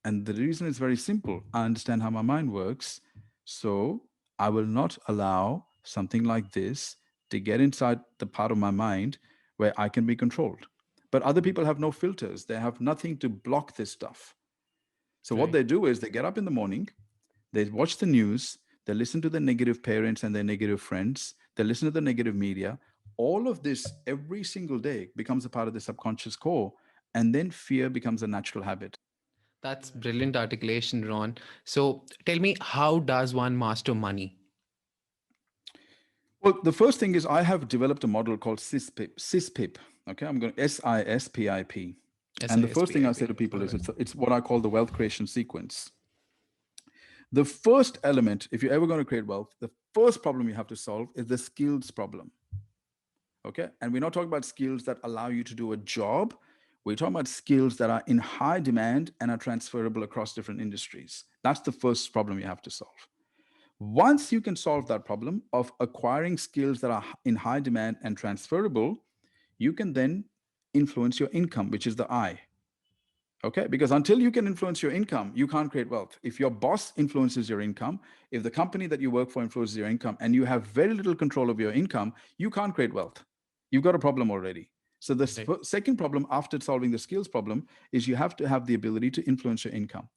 And the reason is very simple. I understand how my mind works. So I will not allow something like this to get inside the part of my mind where I can be controlled. But other people have no filters, they have nothing to block this stuff. So what Right. they do is they get up in the morning, they watch the news, they listen to the negative parents and their negative friends, they listen to the negative media. All of this every single day becomes a part of the subconscious core. And then fear becomes a natural habit. That's brilliant articulation, Ron. So tell me, how does one master money? Well, the first thing is I have developed a model called SISPIP. Okay, I'm going to SISPIP. And the first thing I say SISPIP. to people All is right. it's what I call the wealth creation sequence. The first element, if you're ever going to create wealth, the first problem you have to solve is the skills problem. Okay. And we're not talking about skills that allow you to do a job. We're talking about skills that are in high demand and are transferable across different industries. That's the first problem you have to solve. Once you can solve that problem of acquiring skills that are in high demand and transferable, you can then influence your income, which is the I. Okay, because until you can influence your income, you can't create wealth. If your boss influences your income, if the company that you work for influences your income, and you have very little control of your income, you can't create wealth. You've got a problem already. So the Right. second problem after solving the skills problem is you have to have the ability to influence your income.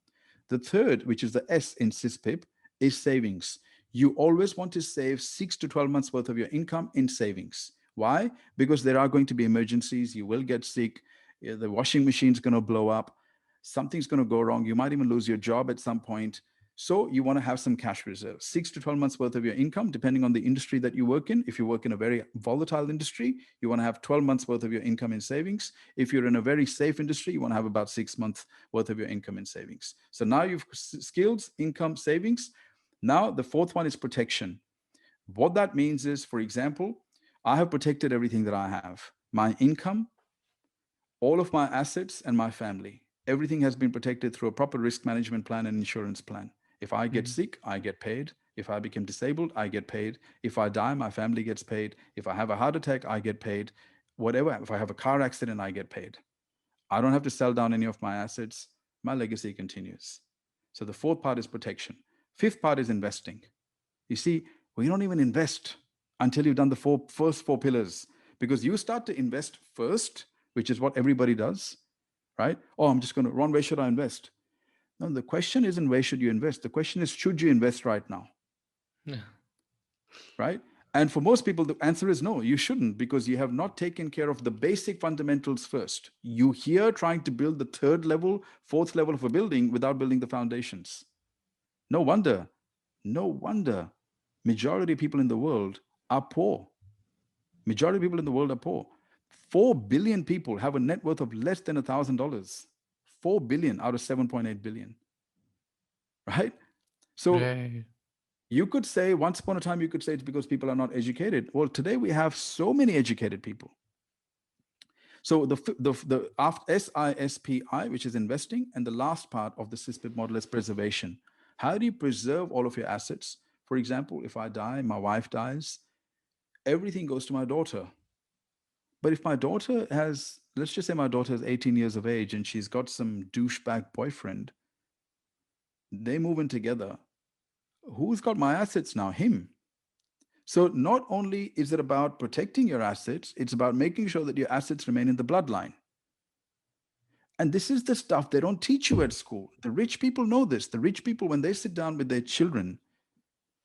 The third, which is the S in CISPIP, is savings. You always want to save 6 to 12 months worth of your income in savings. Why? Because there are going to be emergencies. You will get sick. The washing machine's going to blow up. Something's going to go wrong. You might even lose your job at some point. So you want to have some cash reserve, 6 to 12 months worth of your income, depending on the industry that you work in. If you work in a very volatile industry, you want to have 12 months worth of your income in savings. If you're in a very safe industry, you want to have about 6 months worth of your income in savings. So now you've skills, income, savings. Now the fourth one is protection. What that means is, for example, I have protected everything that I have, my income, all of my assets, and my family. Everything has been protected through a proper risk management plan and insurance plan. If I get Mhm. sick, I get paid. If I become disabled, I get paid. If I die, my family gets paid. If I have a heart attack, I get paid. Whatever, if I have a car accident, I get paid. I don't have to sell down any of my assets. My legacy continues. So the fourth part is protection. Fifth part is investing. You see, we don't even invest until you've done the first four pillars, because you start to invest first, which is what everybody does, right? Oh, I'm just going to, Ron, where should I invest? No, the question isn't where should you invest. The question is, should you invest right now, Yeah. right? And for most people, the answer is no, you shouldn't, because you have not taken care of the basic fundamentals first. You here trying to build the third level, fourth level of a building without building the foundations. No wonder, no wonder majority of people in the world are poor. Majority of people in the world are poor. 4 billion people have a net worth of less than $1,000. 4 billion out of 7.8 billion, right? So Right. you could say, once upon a time, you could say it's because people are not educated. Well, today we have so many educated people. So the after SISPI, which is investing, and the last part of the SISPIP model is preservation. How do you preserve all of your assets? For example, if I die, my wife dies, everything goes to my daughter. But if my daughter has, let's just say my daughter is 18 years of age and she's got some douchebag boyfriend, they move in together. Who's got my assets now? Him. So not only is it about protecting your assets, it's about making sure that your assets remain in the bloodline. And this is the stuff they don't teach you at school. The rich people know this. The rich people, when they sit down with their children,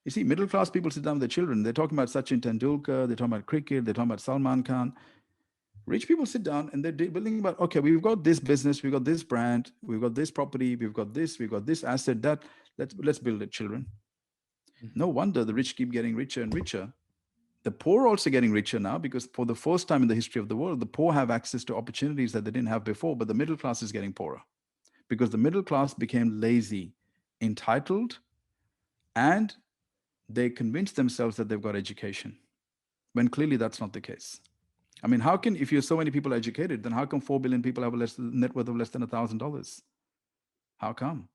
you see, middle class people sit down with their children, they're talking about Sachin Tendulkar, they're talking about cricket, they're talking about Salman Khan. Rich people sit down and they're building about, okay, we've got this business, we've got this brand, we've got this property, we've got this asset, that let's build it, children. No Mhm. wonder the rich keep getting richer and richer. The poor are also getting richer now, because for the first time in the history of the world, the poor have access to opportunities that they didn't have before, but the middle class is getting poorer because the middle class became lazy, entitled, and they convince themselves that they've got education when clearly that's not the case. I mean, how can, if you're so many people educated, then how come 4 billion people have a net worth of less than $1,000? How come?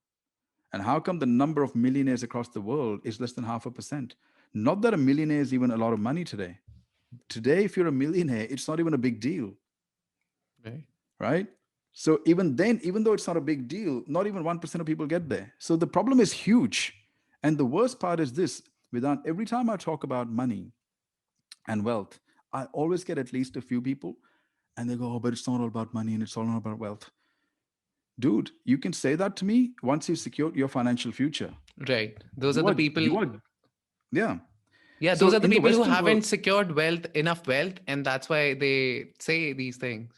And how come the number of millionaires across the world is less than 0.5%? Not that a millionaire is even a lot of money today. Today, if you're a millionaire, it's not even a big deal, Right. right? So even then, even though it's not a big deal, not even 1% of people get there. So the problem is huge. And the worst part is this, Vidhaan, every time I talk about money and wealth, I always get at least a few people and they go, oh, but it's not all about money and it's all not about wealth. Dude, you can say that to me once you've secured your financial future. Right. Those are the You people. are, yeah. Yeah, those So are the in the people who Western haven't world, secured enough wealth, and that's why they say these things.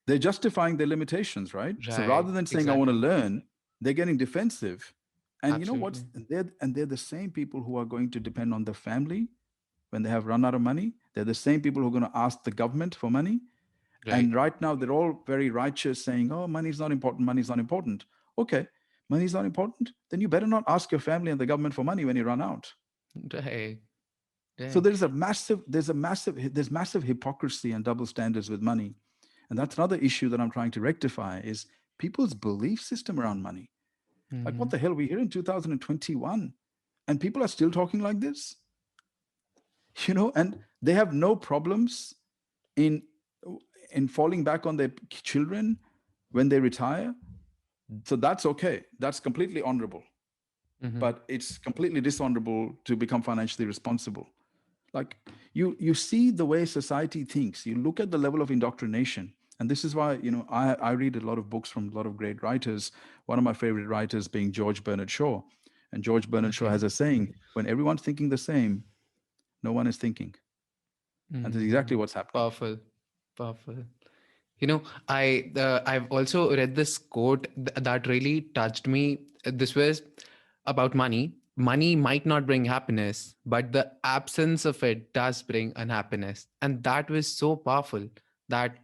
they're justifying their limitations, right? So Right. rather than saying, I want to Exactly. learn, they're getting defensive. And you know what's, Absolutely. they're the same people who are going to depend on the family when they have run out of money. They're the same people who are going to ask the government for money. Right. And right now, they're all very righteous, saying, oh, money's not important, money's not important. Okay, money's not important. Then you better not ask your family and the government for money when you run out. Right. So Right. there's massive hypocrisy and double standards with money. And that's another issue that I'm trying to rectify is people's belief system around money. Like, what Mm-hmm. the hell? We're here in 2021 and people are still talking like this, and they have no problems in falling back on their children when they retire. So that's okay. That's completely honorable. Mm-hmm. But it's completely dishonorable to become financially responsible. Like, you see the way society thinks, you look at the level of indoctrination. And this is why, I read a lot of books from a lot of great writers, one of my favorite writers being George Bernard Shaw. And George Bernard Shaw Okay. has a saying, when everyone's thinking the same, no one is thinking. And that's exactly Mm. what's happening. Powerful. Powerful. You know, I've also read this quote that really touched me. This was about money. Money might not bring happiness, but the absence of it does bring unhappiness, and that was so powerful that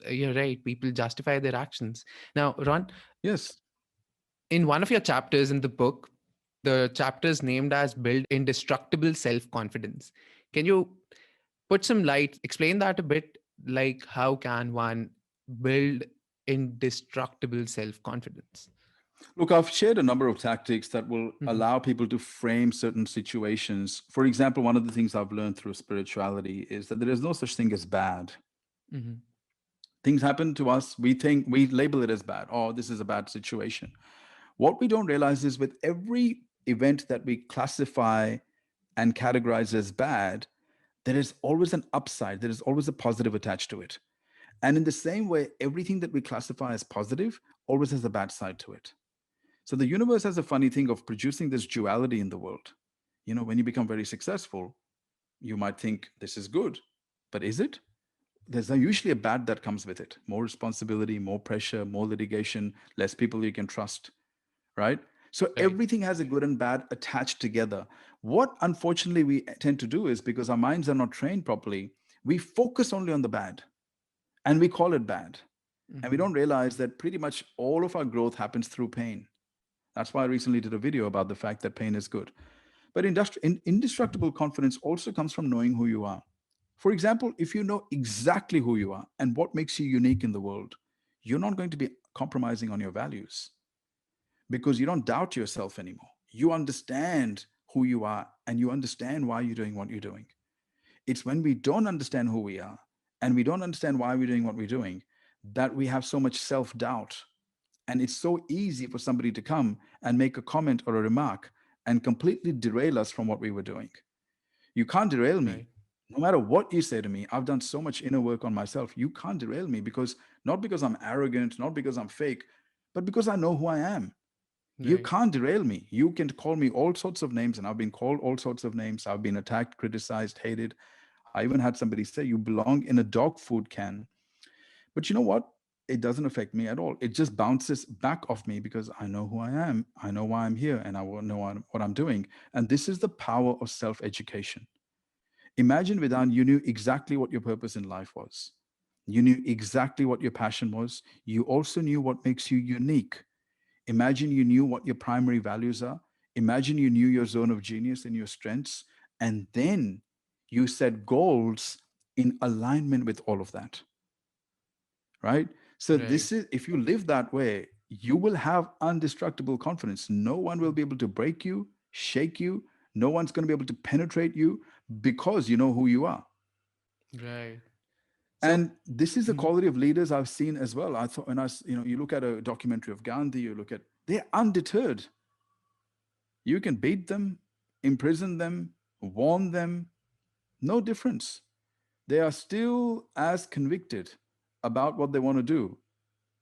you're right. People justify their actions. Now, Ron, Yes. in one of your chapters in the book, the chapter is named as "Build Indestructible Self Confidence." Can you put some light, explain that a bit, like how can one build indestructible self-confidence? Look, I've shared a number of tactics that will Hmm. allow people to frame certain situations. For example, one of the things I've learned through spirituality is that there is no such thing as bad. Hmm. Things happen to us, we think we label it as bad. Oh, this is a bad situation. What we don't realize is with every event that we classify and categorize as bad, there is always an upside, there is always a positive attached to it. And in the same way, everything that we classify as positive always has a bad side to it. So the universe has a funny thing of producing this duality in the world. When you become very successful, you might think this is good, but is it? There's usually a bad that comes with it: more responsibility, more pressure, more litigation, less people you can trust, right? So Right. everything has a good and bad attached together. What unfortunately we tend to do is, because our minds are not trained properly, we focus only on the bad and we call it bad. And we Hmm. don't realize that pretty much all of our growth happens through pain. That's why I recently did a video about the fact that pain is good. But indestructible confidence also comes from knowing who you are. For example, if you know exactly who you are and what makes you unique in the world, you're not going to be compromising on your values because you don't doubt yourself anymore. You understand who you are and you understand why you're doing what you're doing. It's when we don't understand who we are and we don't understand why we're doing what we're doing that we have so much self doubt. And it's so easy for somebody to come and make a comment or a remark and completely derail us from what we were doing. You can't derail me. Right. No matter what you say to me, I've done so much inner work on myself. You can't derail me because not because I'm arrogant, not because I'm fake, but because I know who I am. You Right. can't derail me. You can call me all sorts of names, and I've been called all sorts of names. I've been attacked, criticized, hated. I even had somebody say, "You belong in a dog food can." But you know what? It doesn't affect me at all. It just bounces back off me because I know who I am. I know why I'm here, and I know what I'm doing. And this is the power of self education. Imagine, Vidhan, you knew exactly what your purpose in life was. You knew exactly what your passion was. You also knew what makes you unique. Imagine you knew what your primary values are. Imagine you knew your zone of genius and your strengths. And then you set goals in alignment with all of that, right? So, Right. this is, if you live that way, you will have undestructible confidence. No one will be able to break you, shake you. No one's going to be able to penetrate you because you know who you are. Right. So, And this is the mhm. quality of leaders I've seen as well. I thought, when you look at a documentary of Gandhi, you look at, they're undeterred. You can beat them, imprison them, warn them, no difference. They are still as convicted about what they want to do,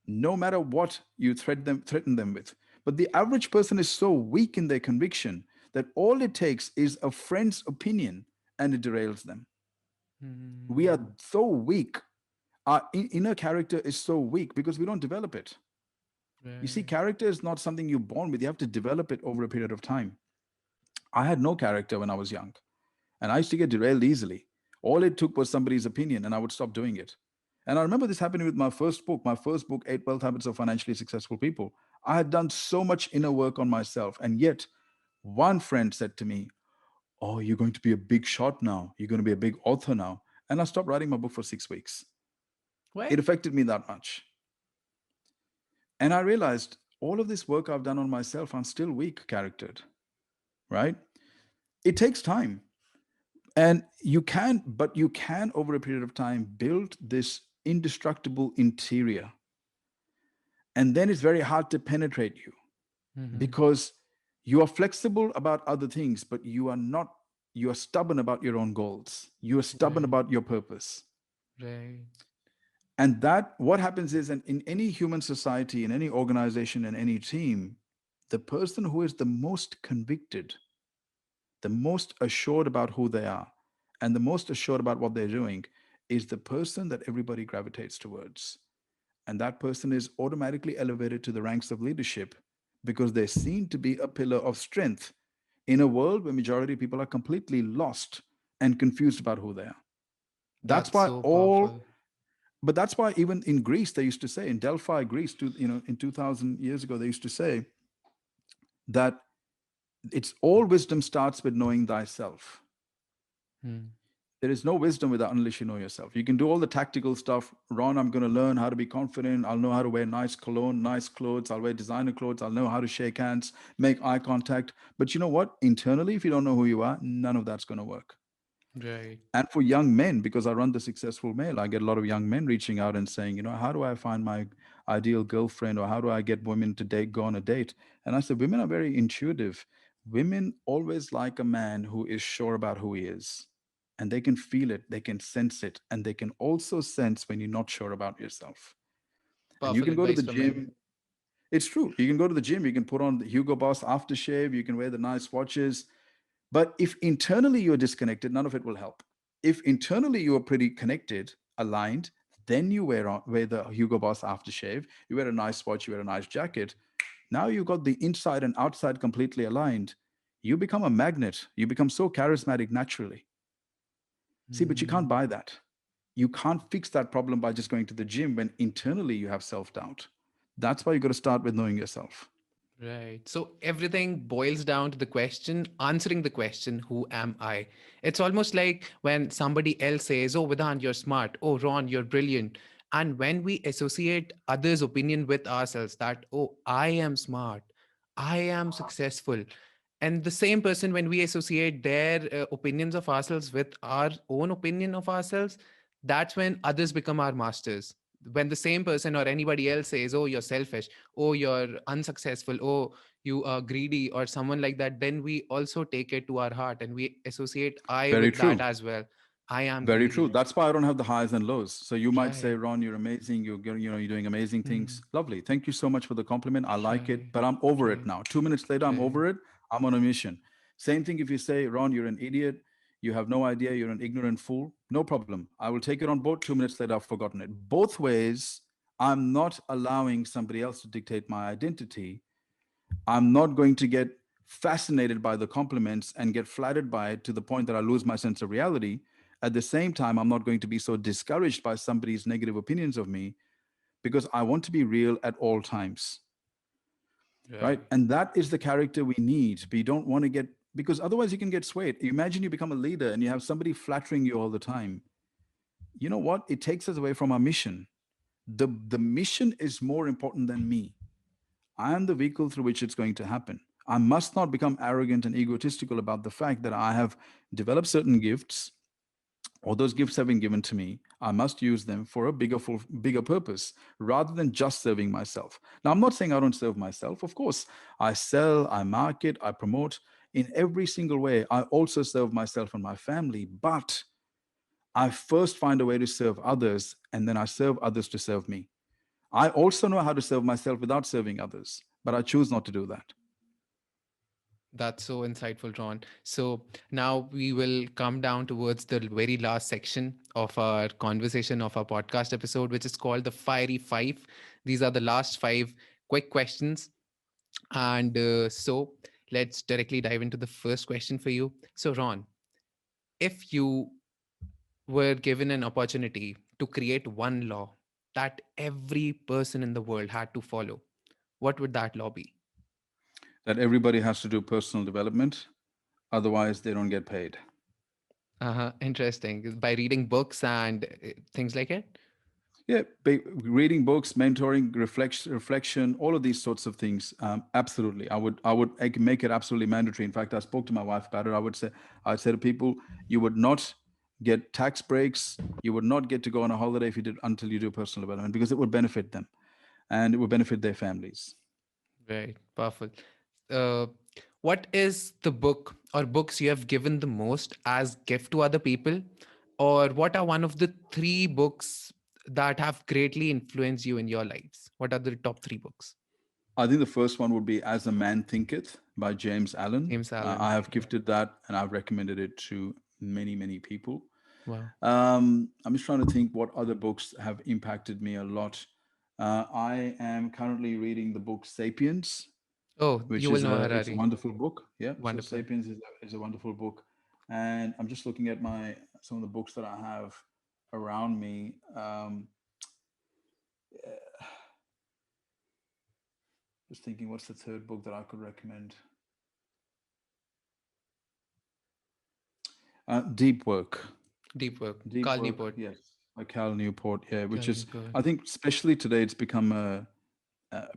no matter what you threaten them with. But the average person is so weak in their conviction that all it takes is a friend's opinion and it derails them. We are Mhm. so weak. Our inner character is so weak because we don't develop it. You see, Right. character is not something you're born with. You have to develop it over a period of time. I had no character when I was young, and I used to get derailed easily. All it took was somebody's opinion, and I would stop doing it. And I remember this happening with my first book, Eight Wealth Habits of Financially Successful People. I had done so much inner work on myself, and yet one friend said to me, Oh, you're going to be a big shot now. You're going to be a big author now. And I stopped writing my book for 6 weeks. Why? It affected me that much. And I realized all of this work I've done on myself, I'm still weak charactered, right? It takes time. And you can, over a period of time, build this indestructible interior. And then it's very hard to penetrate you Mm-hmm. because you are flexible about other things, but you are not, you are stubborn about your own goals. You are stubborn Right. about your purpose. Right. And that, what happens is, and in any human society, in any organization, in any team, the person who is the most convicted, the most assured about who they are, and the most assured about what they're doing is the person that everybody gravitates towards. And that person is automatically elevated to the ranks of leadership because they're seen to be a pillar of strength in a world where majority of people are completely lost and confused about who they are. That's That's why so all, powerful. but that's why even in Greece they used to say, in Delphi, Greece, in 2000 years ago, they used to say that it's all wisdom starts with knowing thyself. Hmm. There is no wisdom without unless you know yourself. You can do all the tactical stuff. Ron, I'm going to learn how to be confident. I'll know how to wear nice cologne, nice clothes. I'll wear designer clothes. I'll know how to shake hands, make eye contact. But you know what? Internally, if you don't know who you are, none of that's going to work. Right. And for young men, because I run the Successful Male, I get a lot of young men reaching out and saying, how do I find my ideal girlfriend, or how do I get women to go on a date? And I said, women are very intuitive. Women always like a man who is sure about who he is. And they can feel it, they can sense it, and they can also sense when you're not sure about yourself. And you Powerful can go to advice the from men. gym. It's true. You can go to the gym, you can put on the Hugo Boss aftershave, you can wear the nice watches, but if internally you're disconnected, none of it will help. If internally you are pretty connected, aligned, then you wear the Hugo Boss aftershave, you wear a nice watch, you wear a nice jacket. Now you've got the inside and outside completely aligned. You become a magnet. You become so charismatic naturally. See, but you can't Hmm. buy that. You can't fix that problem by just going to the gym when internally you have self doubt. That's why you got to start with knowing yourself. Right. So everything boils down to the question, answering the question, who am I? It's almost like when somebody else says, oh, Vidhaan, you're smart. Oh, Ron, you're brilliant. And when we associate others' opinion with ourselves, that, oh, I am smart, I am successful. And the same person, when we associate their opinions of ourselves with our own opinion of ourselves, that's when others become our masters. When the same person or anybody else says, oh, you're selfish, oh, you're unsuccessful, oh, you are greedy, or someone like that, then we also take it to our heart and we associate I Very with that true. as well. I am Very true. greedy. That's why I don't have the highs and lows. So you might say, Right. Ron, you're amazing. You're doing amazing Hmm. things. Lovely. Thank you so much for the compliment. I like it, Right. but I'm over it Right. now. 2 minutes later, I'm Right. over it. I'm on a mission. Same thing if you say, Ron, you're an idiot. You have no idea. You're an ignorant fool. No problem. I will take it on board. 2 minutes later, I've forgotten it. Both ways, I'm not allowing somebody else to dictate my identity. I'm not going to get fascinated by the compliments and get flattered by it to the point that I lose my sense of reality. At the same time, I'm not going to be so discouraged by somebody's negative opinions of me because I want to be real at all times, right? Right. And that is the character we need. We don't want to get, because otherwise you can get swayed. Imagine you become a leader and you have somebody flattering you all the time. You know what? It takes us away from our mission. The mission is more important than me. I am the vehicle through which it's going to happen. I must not become arrogant and egotistical about the fact that I have developed certain gifts, or those gifts have been given to me. I must use them for a bigger purpose rather than just serving myself. Now, I'm not saying I don't serve myself. Of course, I sell, I market, I promote in every single way. I also serve myself and my family, but I first find a way to serve others, and then I serve others to serve me. I also know how to serve myself without serving others, but I choose not to do that. That's so insightful, Ron. So now we will come down towards the very last section of our conversation of our podcast episode, which is called the Fiery Five. These are the last five quick questions. And so let's directly dive into the first question for you. So, Ron, if you were given an opportunity to create one law that every person in the world had to follow, what would that law be? That everybody has to do personal development. Otherwise, they don't get paid. Uh-huh. Interesting. By reading books and things like it? Yeah, reading books, mentoring, reflection, all of these sorts of things. Absolutely, I can make it absolutely mandatory. In fact, I spoke to my wife about it. I'd say to people, you would not get tax breaks, you would not get to go on a holiday if you did until you do personal development because it would benefit them and it would benefit their families. Right. Powerful. Uh, what is the book or books you have given the most as gift to other people? Or what are one of the three books that have greatly influenced you in your lives? What are the top three books? I think the first one would be As a Man Thinketh by James Allen. James Allen. I have Yeah. gifted that and I've recommended it to many, many people. Wow. I'm just trying to think what other books have impacted me a lot. I am currently reading the book 'Sapiens, Oh, which you will is know it's a Harari. wonderful book. Yeah, so Wonderful. *Sapiens* is a wonderful book, and I'm just looking at my some of the books that I have around me. Just thinking, what's the third book that I could recommend? Deep Work. Deep work. Deep Carl Work, Newport. yes, by Cal Newport. Yeah, which Carl is, Newport. I think, especially today, it's become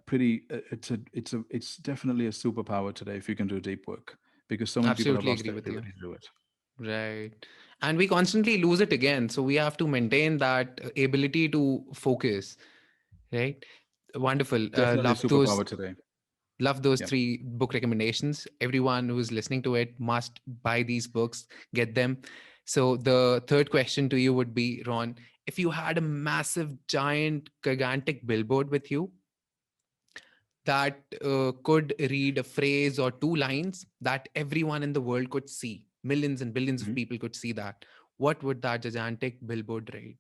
pretty. It's definitely a superpower today if you can do deep work because so many people have Absolutely lost agree their with you. ability to do it. Right. And we constantly lose it again. So we have to maintain that ability to focus. Right. Wonderful. Definitely a superpower today. Love those Yeah. three book recommendations. Everyone who's listening to it must buy these books, get them. So the third question to you would be, Ron, if you had a massive, giant, gigantic billboard with you that could read a phrase or two lines that everyone in the world could see, millions and billions of Mhm. people could see that, what would that gigantic billboard read?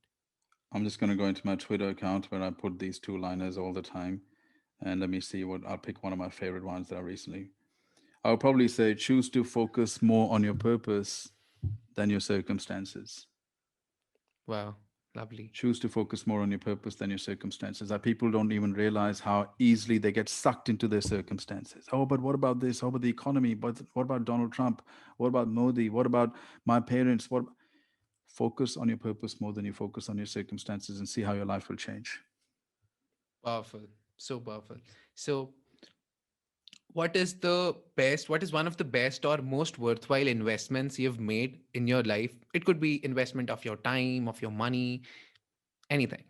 I'm just going to go into my Twitter account where I put these two liners all the time, and let me see what I'll pick one of my favorite ones that I recently. I'll probably say, choose to focus more on your purpose than your circumstances. Wow, lovely. Choose to focus more on your purpose than your circumstances. That people don't even realize how easily they get sucked into their circumstances. Oh, but what about this? What about the economy? But what about Donald Trump? What about Modi? What about my parents? What? Focus on your purpose more than you focus on your circumstances and see how your life will change. Powerful. So powerful. So what is one of the best or most worthwhile investments you've made in your life? It could be investment of your time, of your money, anything.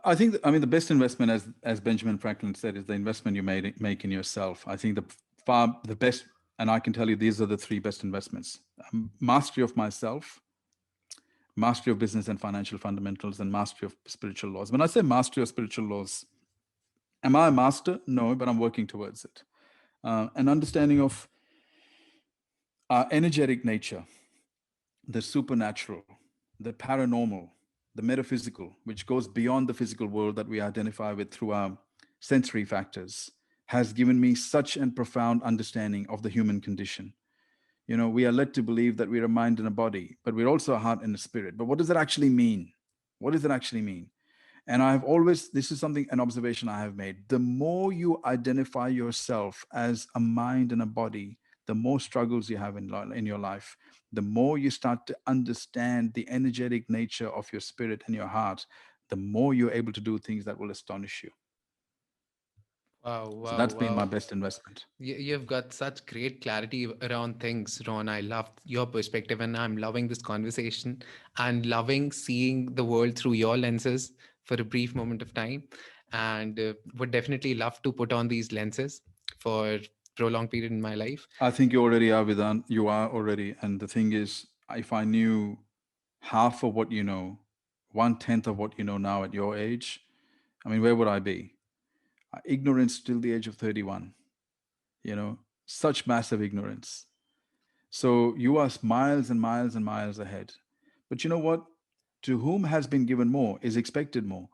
I think, I mean, the best investment, as Benjamin Franklin said, is the investment you make in yourself. I think the best, and I can tell you these are the three best investments: mastery of myself, mastery of business and financial fundamentals, and mastery of spiritual laws. When I say mastery of spiritual laws, am I a master? No, but I'm working towards it. An understanding of our energetic nature, the supernatural, the paranormal, the metaphysical, which goes beyond the physical world that we identify with through our sensory factors, has given me such a profound understanding of the human condition. You know, we are led to believe that we're a mind and a body, but we're also a heart and a spirit. But what does that actually mean? What does it actually mean? And I've always, this is something, an observation I have made. The more you identify yourself as a mind and a body, the more struggles you have in your life, the more you start to understand the energetic nature of your spirit and your heart, the more you're able to do things that will astonish you. Wow, So wow, that's been my wow. best investment. You've got such great clarity around things, Ron. I love your perspective, and I'm loving this conversation and loving seeing the world through your lenses for a brief moment of time. And would definitely love to put on these lenses for prolonged period in my life. I think you already are, Vidhan. You are already. And the thing is, if I knew half of what you know, 1/10 of what you know now at your age, I mean, where would I be? Ignorance till the age of 31, you know, such massive ignorance. So you are miles and miles and miles ahead. But you know what? To whom has been given more is expected more.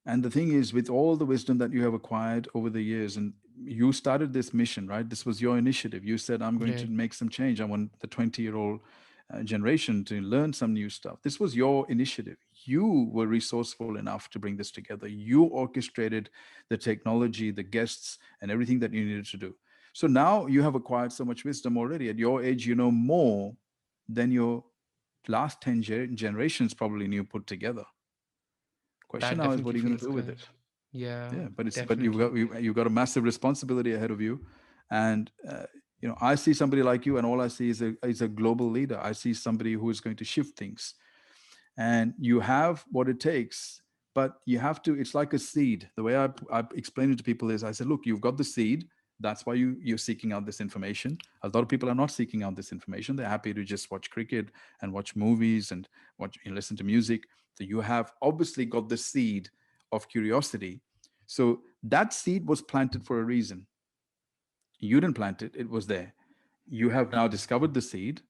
And the thing is, with all the wisdom that you have acquired over the years, and you started this mission, right? This was your initiative. You said, I'm going to Right. make some change. I want the 20-year-old generation to learn some new stuff. This was your initiative. You were resourceful enough to bring this together. You orchestrated the technology, the guests, and everything that you needed to do. So now you have acquired so much wisdom already. At your age, you know more than your last 10 generations probably knew put together. Question That now is, what definitely are you going to feels do with good. it? Yeah, Yeah, but definitely. you've got a massive responsibility ahead of you. And I see somebody like you, and all I see is a global leader. I see somebody who is going to shift things, and you have what it takes. But you have to, it's like a seed. The way I explain it to people is, I said, look, you've got the seed. That's why you're seeking out this information. A lot of people are not seeking out this information. They're happy to just watch cricket and watch movies and watch and listen to music. So you have obviously got the seed of curiosity. So that seed was planted for a reason. You didn't plant it, it was there. You have now discovered the seed.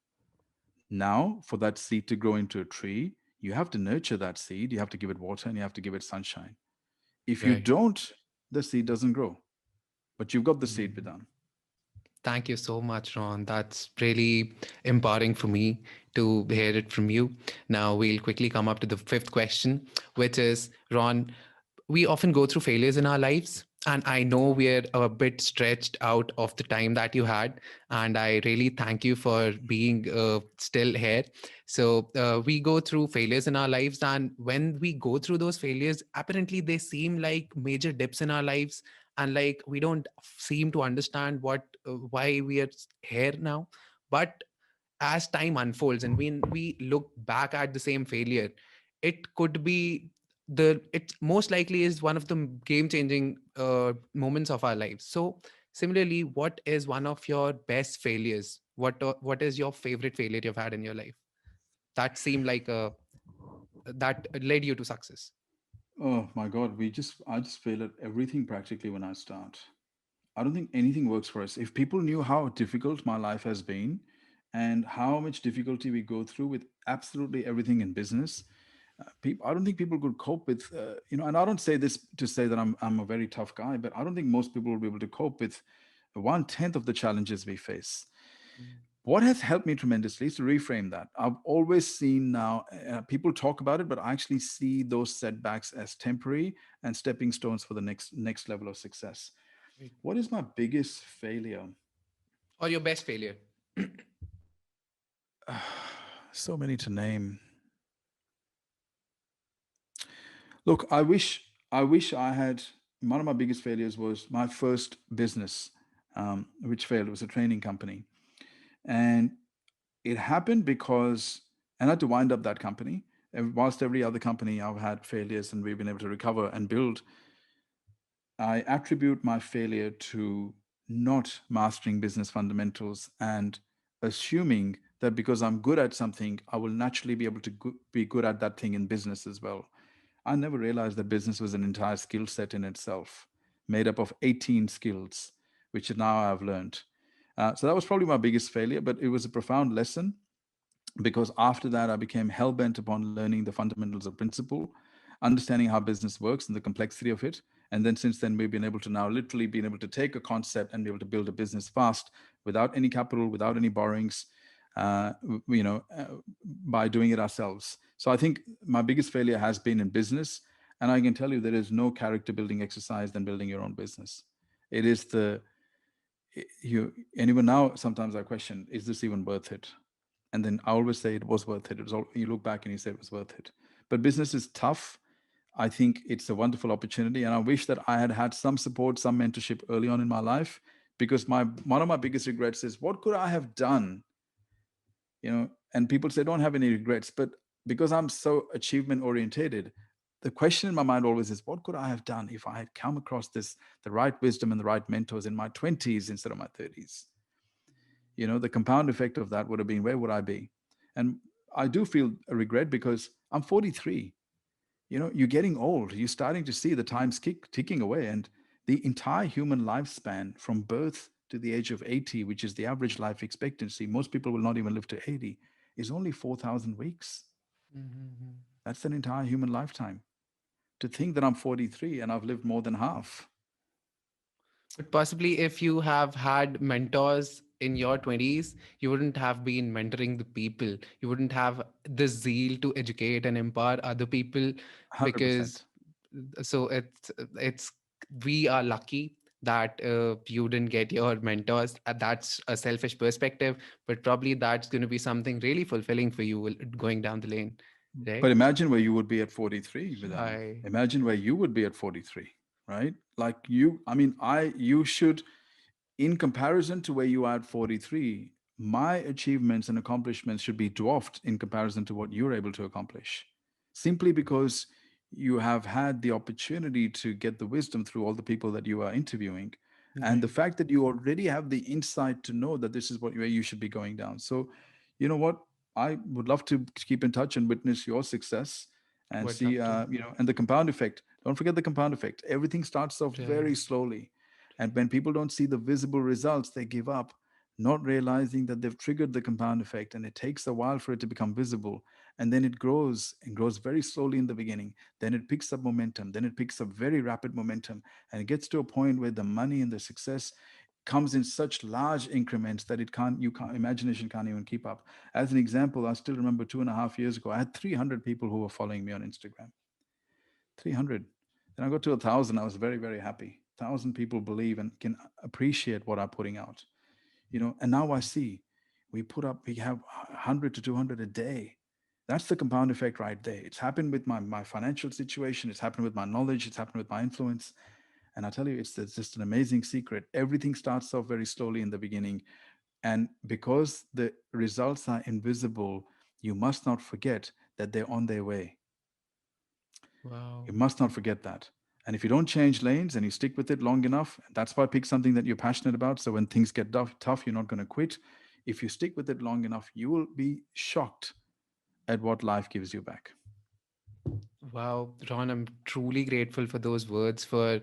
Now, for that seed to grow into a tree, you have to nurture that seed, you have to give it water, and you have to give it sunshine. If you Right. don't, the seed doesn't grow. But you've got the seed, Mhm. Vidhan. Thank you so much, Ron. That's really empowering for me to hear it from you. Now, we'll quickly come up to the fifth question, which is, Ron, we often go through failures in our lives. And I know we're a bit stretched out of the time that you had. And I really thank you for being still here. So, we go through failures in our lives. And when we go through those failures, apparently they seem like major dips in our lives. And like we don't seem to understand why we are here now. But as time unfolds and when we look back at the same failure, it could be it most likely is one of the game changing moments of our lives. So similarly, what is one of your best failures? What is your favorite failure you've had in your life that seemed like a that led you to success? Oh my God, I just fail at everything practically when I start. I don't think anything works for us. If people knew how difficult my life has been and how much difficulty we go through with absolutely everything in business, I don't think people could cope with, and I don't say this to say that I'm a very tough guy, but I don't think most people will be able to cope with 1/10 of the challenges we face. Mm. What has helped me tremendously is to reframe that. I've always seen now, people talk about it, but I actually see those setbacks as temporary and stepping stones for the next level of success. Right. What is my biggest failure? Or your best failure? So many to name. Look, I wish I had. One of my biggest failures was my first business, which failed. It was a training company, and it happened because and I had to wind up that company. And whilst every other company I've had failures and we've been able to recover and build, I attribute my failure to not mastering business fundamentals and assuming that because I'm good at something, I will naturally be able to be good at that thing in business as well. I never realized that business was an entire skill set in itself, made up of 18 skills, which now I've learned. So that was probably my biggest failure, but it was a profound lesson because after that, I became hell bent upon learning the fundamentals of principle, understanding how business works and the complexity of it. And then since then, we've been able to now literally been able to take a concept and be able to build a business fast without any capital, without any borrowings, by doing it ourselves. So I think my biggest failure has been in business. And I can tell you there is no character building exercise than building your own business. It is and even now, sometimes I question, is this even worth it? And then I always say it was worth it. It was all, you look back and you say it was worth it. But business is tough. I think it's a wonderful opportunity, and I wish that I had had some support, some mentorship early on in my life. Because my one of my biggest regrets is what could I have done? And people say don't have any regrets, but because I'm so achievement orientated, the question in my mind always is what could I have done if I had come across the right wisdom and the right mentors in my 20s instead of my 30s? The compound effect of that would have been, where would I be? And I do feel a regret because I'm 43. You're getting old. You're starting to see the time's ticking away. And the entire human lifespan from birth to the age of 80, which is the average life expectancy, most people will not even live to 80, is only 4,000 weeks. Mhm. That's an entire human lifetime. To think that I'm 43 and I've lived more than half. But possibly if you have had mentors in your 20s, you wouldn't have been mentoring the people. You wouldn't have the zeal to educate and empower other people, because 100%. so it's we are lucky that you didn't get your mentors. That's a selfish perspective, but probably that's going to be something really fulfilling for you going down the lane, But right? imagine where you would be at 43, Vidhan. I Imagine where you would be at 43, right? Like you, I mean, you should, in comparison to where you are at 43, my achievements and accomplishments should be dwarfed in comparison to what you're able to accomplish. Simply because you have had the opportunity to get the wisdom through all the people that you are interviewing. And the Right. fact that you already have the insight to know that this is where you should be going down. So, you know what? I would love to keep in touch and witness your success and Would see, love to. and the compound effect. Don't forget the compound effect. Everything starts off very Right. slowly, and when people don't see the visible results, they give up, not realizing that they've triggered the compound effect. And it takes a while for it to become visible. And then it grows and grows very slowly in the beginning. Then it picks up momentum. Then it picks up very rapid momentum. And it gets to a point where the money and the success comes in such large increments that imagination can't even keep up. As an example, I still remember 2.5 years ago, I had 300 people who were following me on Instagram. 300. Then I got to 1,000. I was very, very happy. 1,000 people believe and can appreciate what I'm putting out. And now I see we have 100 to 200 a day. That's the compound effect right there. It's happened with my financial situation. It's happened with my knowledge. It's happened with my influence. And I tell you, it's just an amazing secret. Everything starts off very slowly in the beginning. And because the results are invisible, you must not forget that they're on their way. Wow. You must not forget that. And if you don't change lanes and you stick with it long enough, that's why pick something that you're passionate about. So when things get tough, you're not going to quit. If you stick with it long enough, you will be shocked at what life gives you back. Wow, Ron, I'm truly grateful for those words, for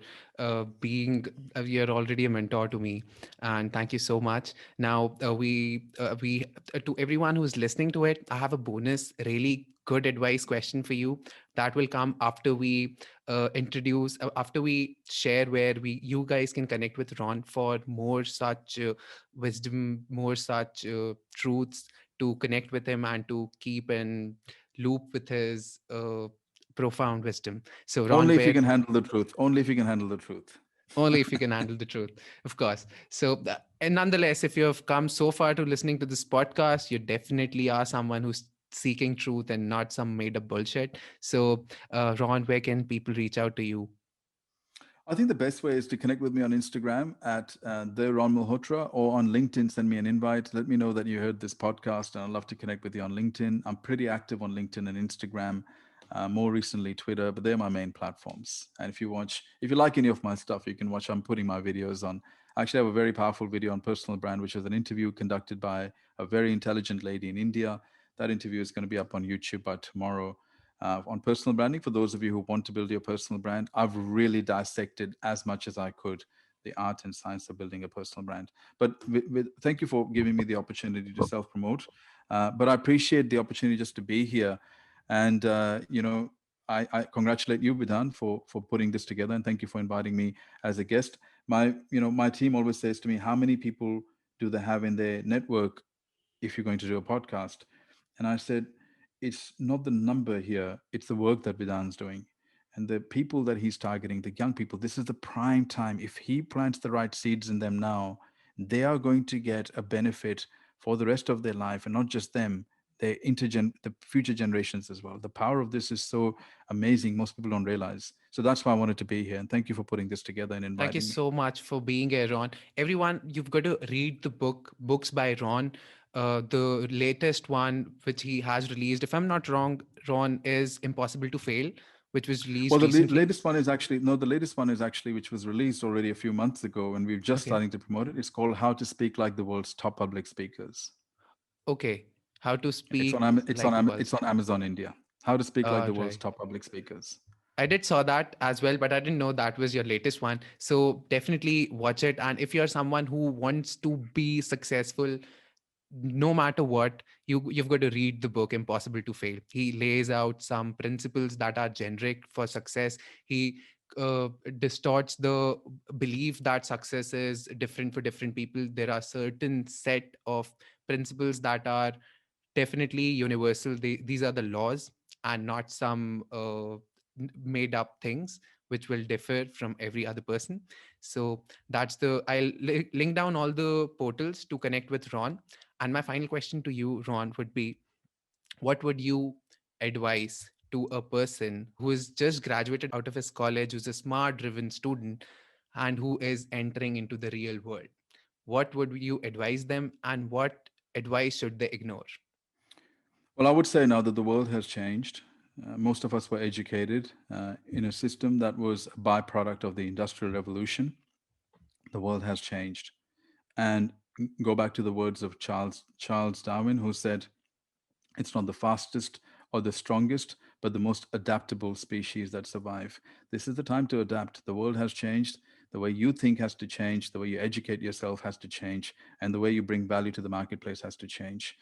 being, you're already a mentor to me. And thank you so much. Now, to everyone who's listening to it, I have a bonus, really good advice question for you that will come after we after we share where you guys can connect with Ron for more such wisdom, more such truths to connect with him and to keep in loop with his profound wisdom. So, Ron, Only if you where can handle the truth. Only if you can handle the truth. only if you can handle the truth, of course. So, and nonetheless, if you have come so far to listening to this podcast, you definitely are someone who's seeking truth and not some made up bullshit. So, Ron, where can people reach out to you? I think the best way is to connect with me on Instagram at the Ron Malhotra, or on LinkedIn. Send me an invite. Let me know that you heard this podcast, and I'd love to connect with you on LinkedIn. I'm pretty active on LinkedIn and Instagram. More recently, Twitter, but they're my main platforms. And if you like any of my stuff, you can watch. I'm putting my videos on. I actually have a very powerful video on personal brand, which is an interview conducted by a very intelligent lady in India. That interview is going to be up on YouTube by tomorrow. On personal branding, for those of you who want to build your personal brand, I've really dissected as much as I could the art and science of building a personal brand. But thank you for giving me the opportunity to self promote. But I appreciate the opportunity just to be here. And, I congratulate you, Vidhan, for putting this together. And thank you for inviting me as a guest. My team always says to me, how many people do they have in their network if you're going to do a podcast? And I said, it's not the number here, it's the work that Vidhan's doing. And the people that he's targeting, the young people, this is the prime time. If he plants the right seeds in them now, they are going to get a benefit for the rest of their life, and not just them, the future generations as well. The power of this is so amazing. Most people don't realize. So that's why I wanted to be here. And thank you for putting this together and Thank you inviting me. so much for being here, Ron. Everyone, you've got to read the books by Ron. The latest one, which he has released, if I'm not wrong, Ron, is Impossible to Fail, which was Well, released the recently. latest one is actually no. The latest one is actually, which was released already a few months ago, and we're just Okay. starting to promote it. It's called "How to Speak Like the World's Top Public Speakers." Okay. How to It's on speak like the world. It's on Amazon India. How to Speak Like the World's Right. Top Public Speakers. I did saw that as well, but I didn't know that was your latest one. So definitely watch it. And if you're someone who wants to be successful, no matter what, you've got to read the book Impossible to Fail. He lays out some principles that are generic for success. He distorts the belief that success is different for different people. There are certain set of principles that are definitely universal. These are the laws and not some made up things which will differ from every other person. So I'll link down all the portals to connect with Ron. And my final question to you, Ron, would be, what would you advise to a person who is just graduated out of his college, who's a smart driven student, and who is entering into the real world? What would you advise them, and what advice should they ignore? Well, I would say now that the world has changed. Most of us were educated in a system that was a byproduct of the Industrial Revolution. The world has changed. And go back to the words of Charles Darwin, who said, it's not the fastest or the strongest, but the most adaptable species that survive. This is the time to adapt. The world has changed. The way you think has to change. The way you educate yourself has to change. And the way you bring value to the marketplace has to change.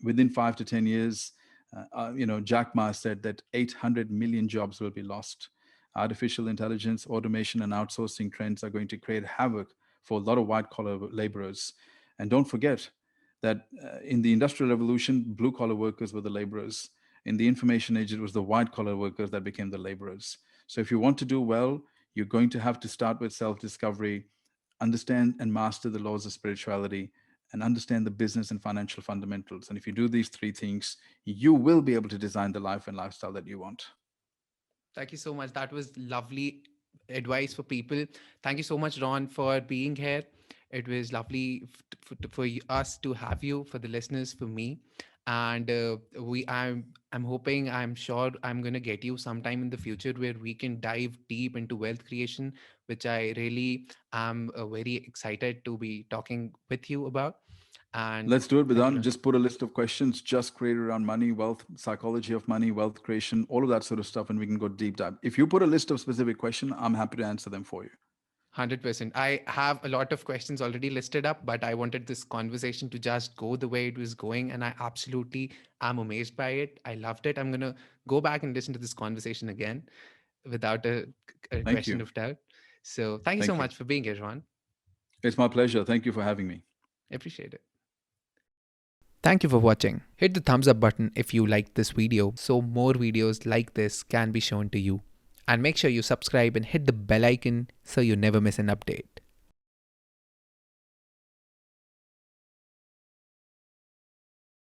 Within 5 to 10 years, Jack Ma said that 800 million jobs will be lost. Artificial intelligence, automation, and outsourcing trends are going to create havoc for a lot of white collar laborers. And don't forget, that in the industrial revolution, blue collar workers were the laborers. In the information age, it was the white collar workers that became the laborers. So if you want to do well, you're going to have to start with self discovery, understand and master the laws of spirituality, and understand the business and financial fundamentals. And if you do these three things, you will be able to design the life and lifestyle that you want. Thank you so much. That was lovely advice for people. Thank you so much, Ron, for being here. It was lovely for us to have you, for the listeners, for me. And I'm hoping, I'm sure I'm going to get you sometime in the future where we can dive deep into wealth creation, which I really am very excited to be talking with you about. And Let's do it, thank you, Vidhaan. Ron. Just put a list of questions just created around money, wealth, psychology of money, wealth creation, all of that sort of stuff, and we can go deep dive. If you put a list of specific questions, I'm happy to answer them for you. 100%. I have a lot of questions already listed up, but I wanted this conversation to just go the way it was going. And I absolutely am amazed by it. I loved it. I'm going to go back and listen to this conversation again without a Thank question you. of doubt. So thank you so Thank you. much for being here, Ron. It's my pleasure. Thank you for having me. Appreciate it. Thank you for watching. Hit the thumbs up button if you liked this video so more videos like this can be shown to you. And make sure you subscribe and hit the bell icon so you never miss an update.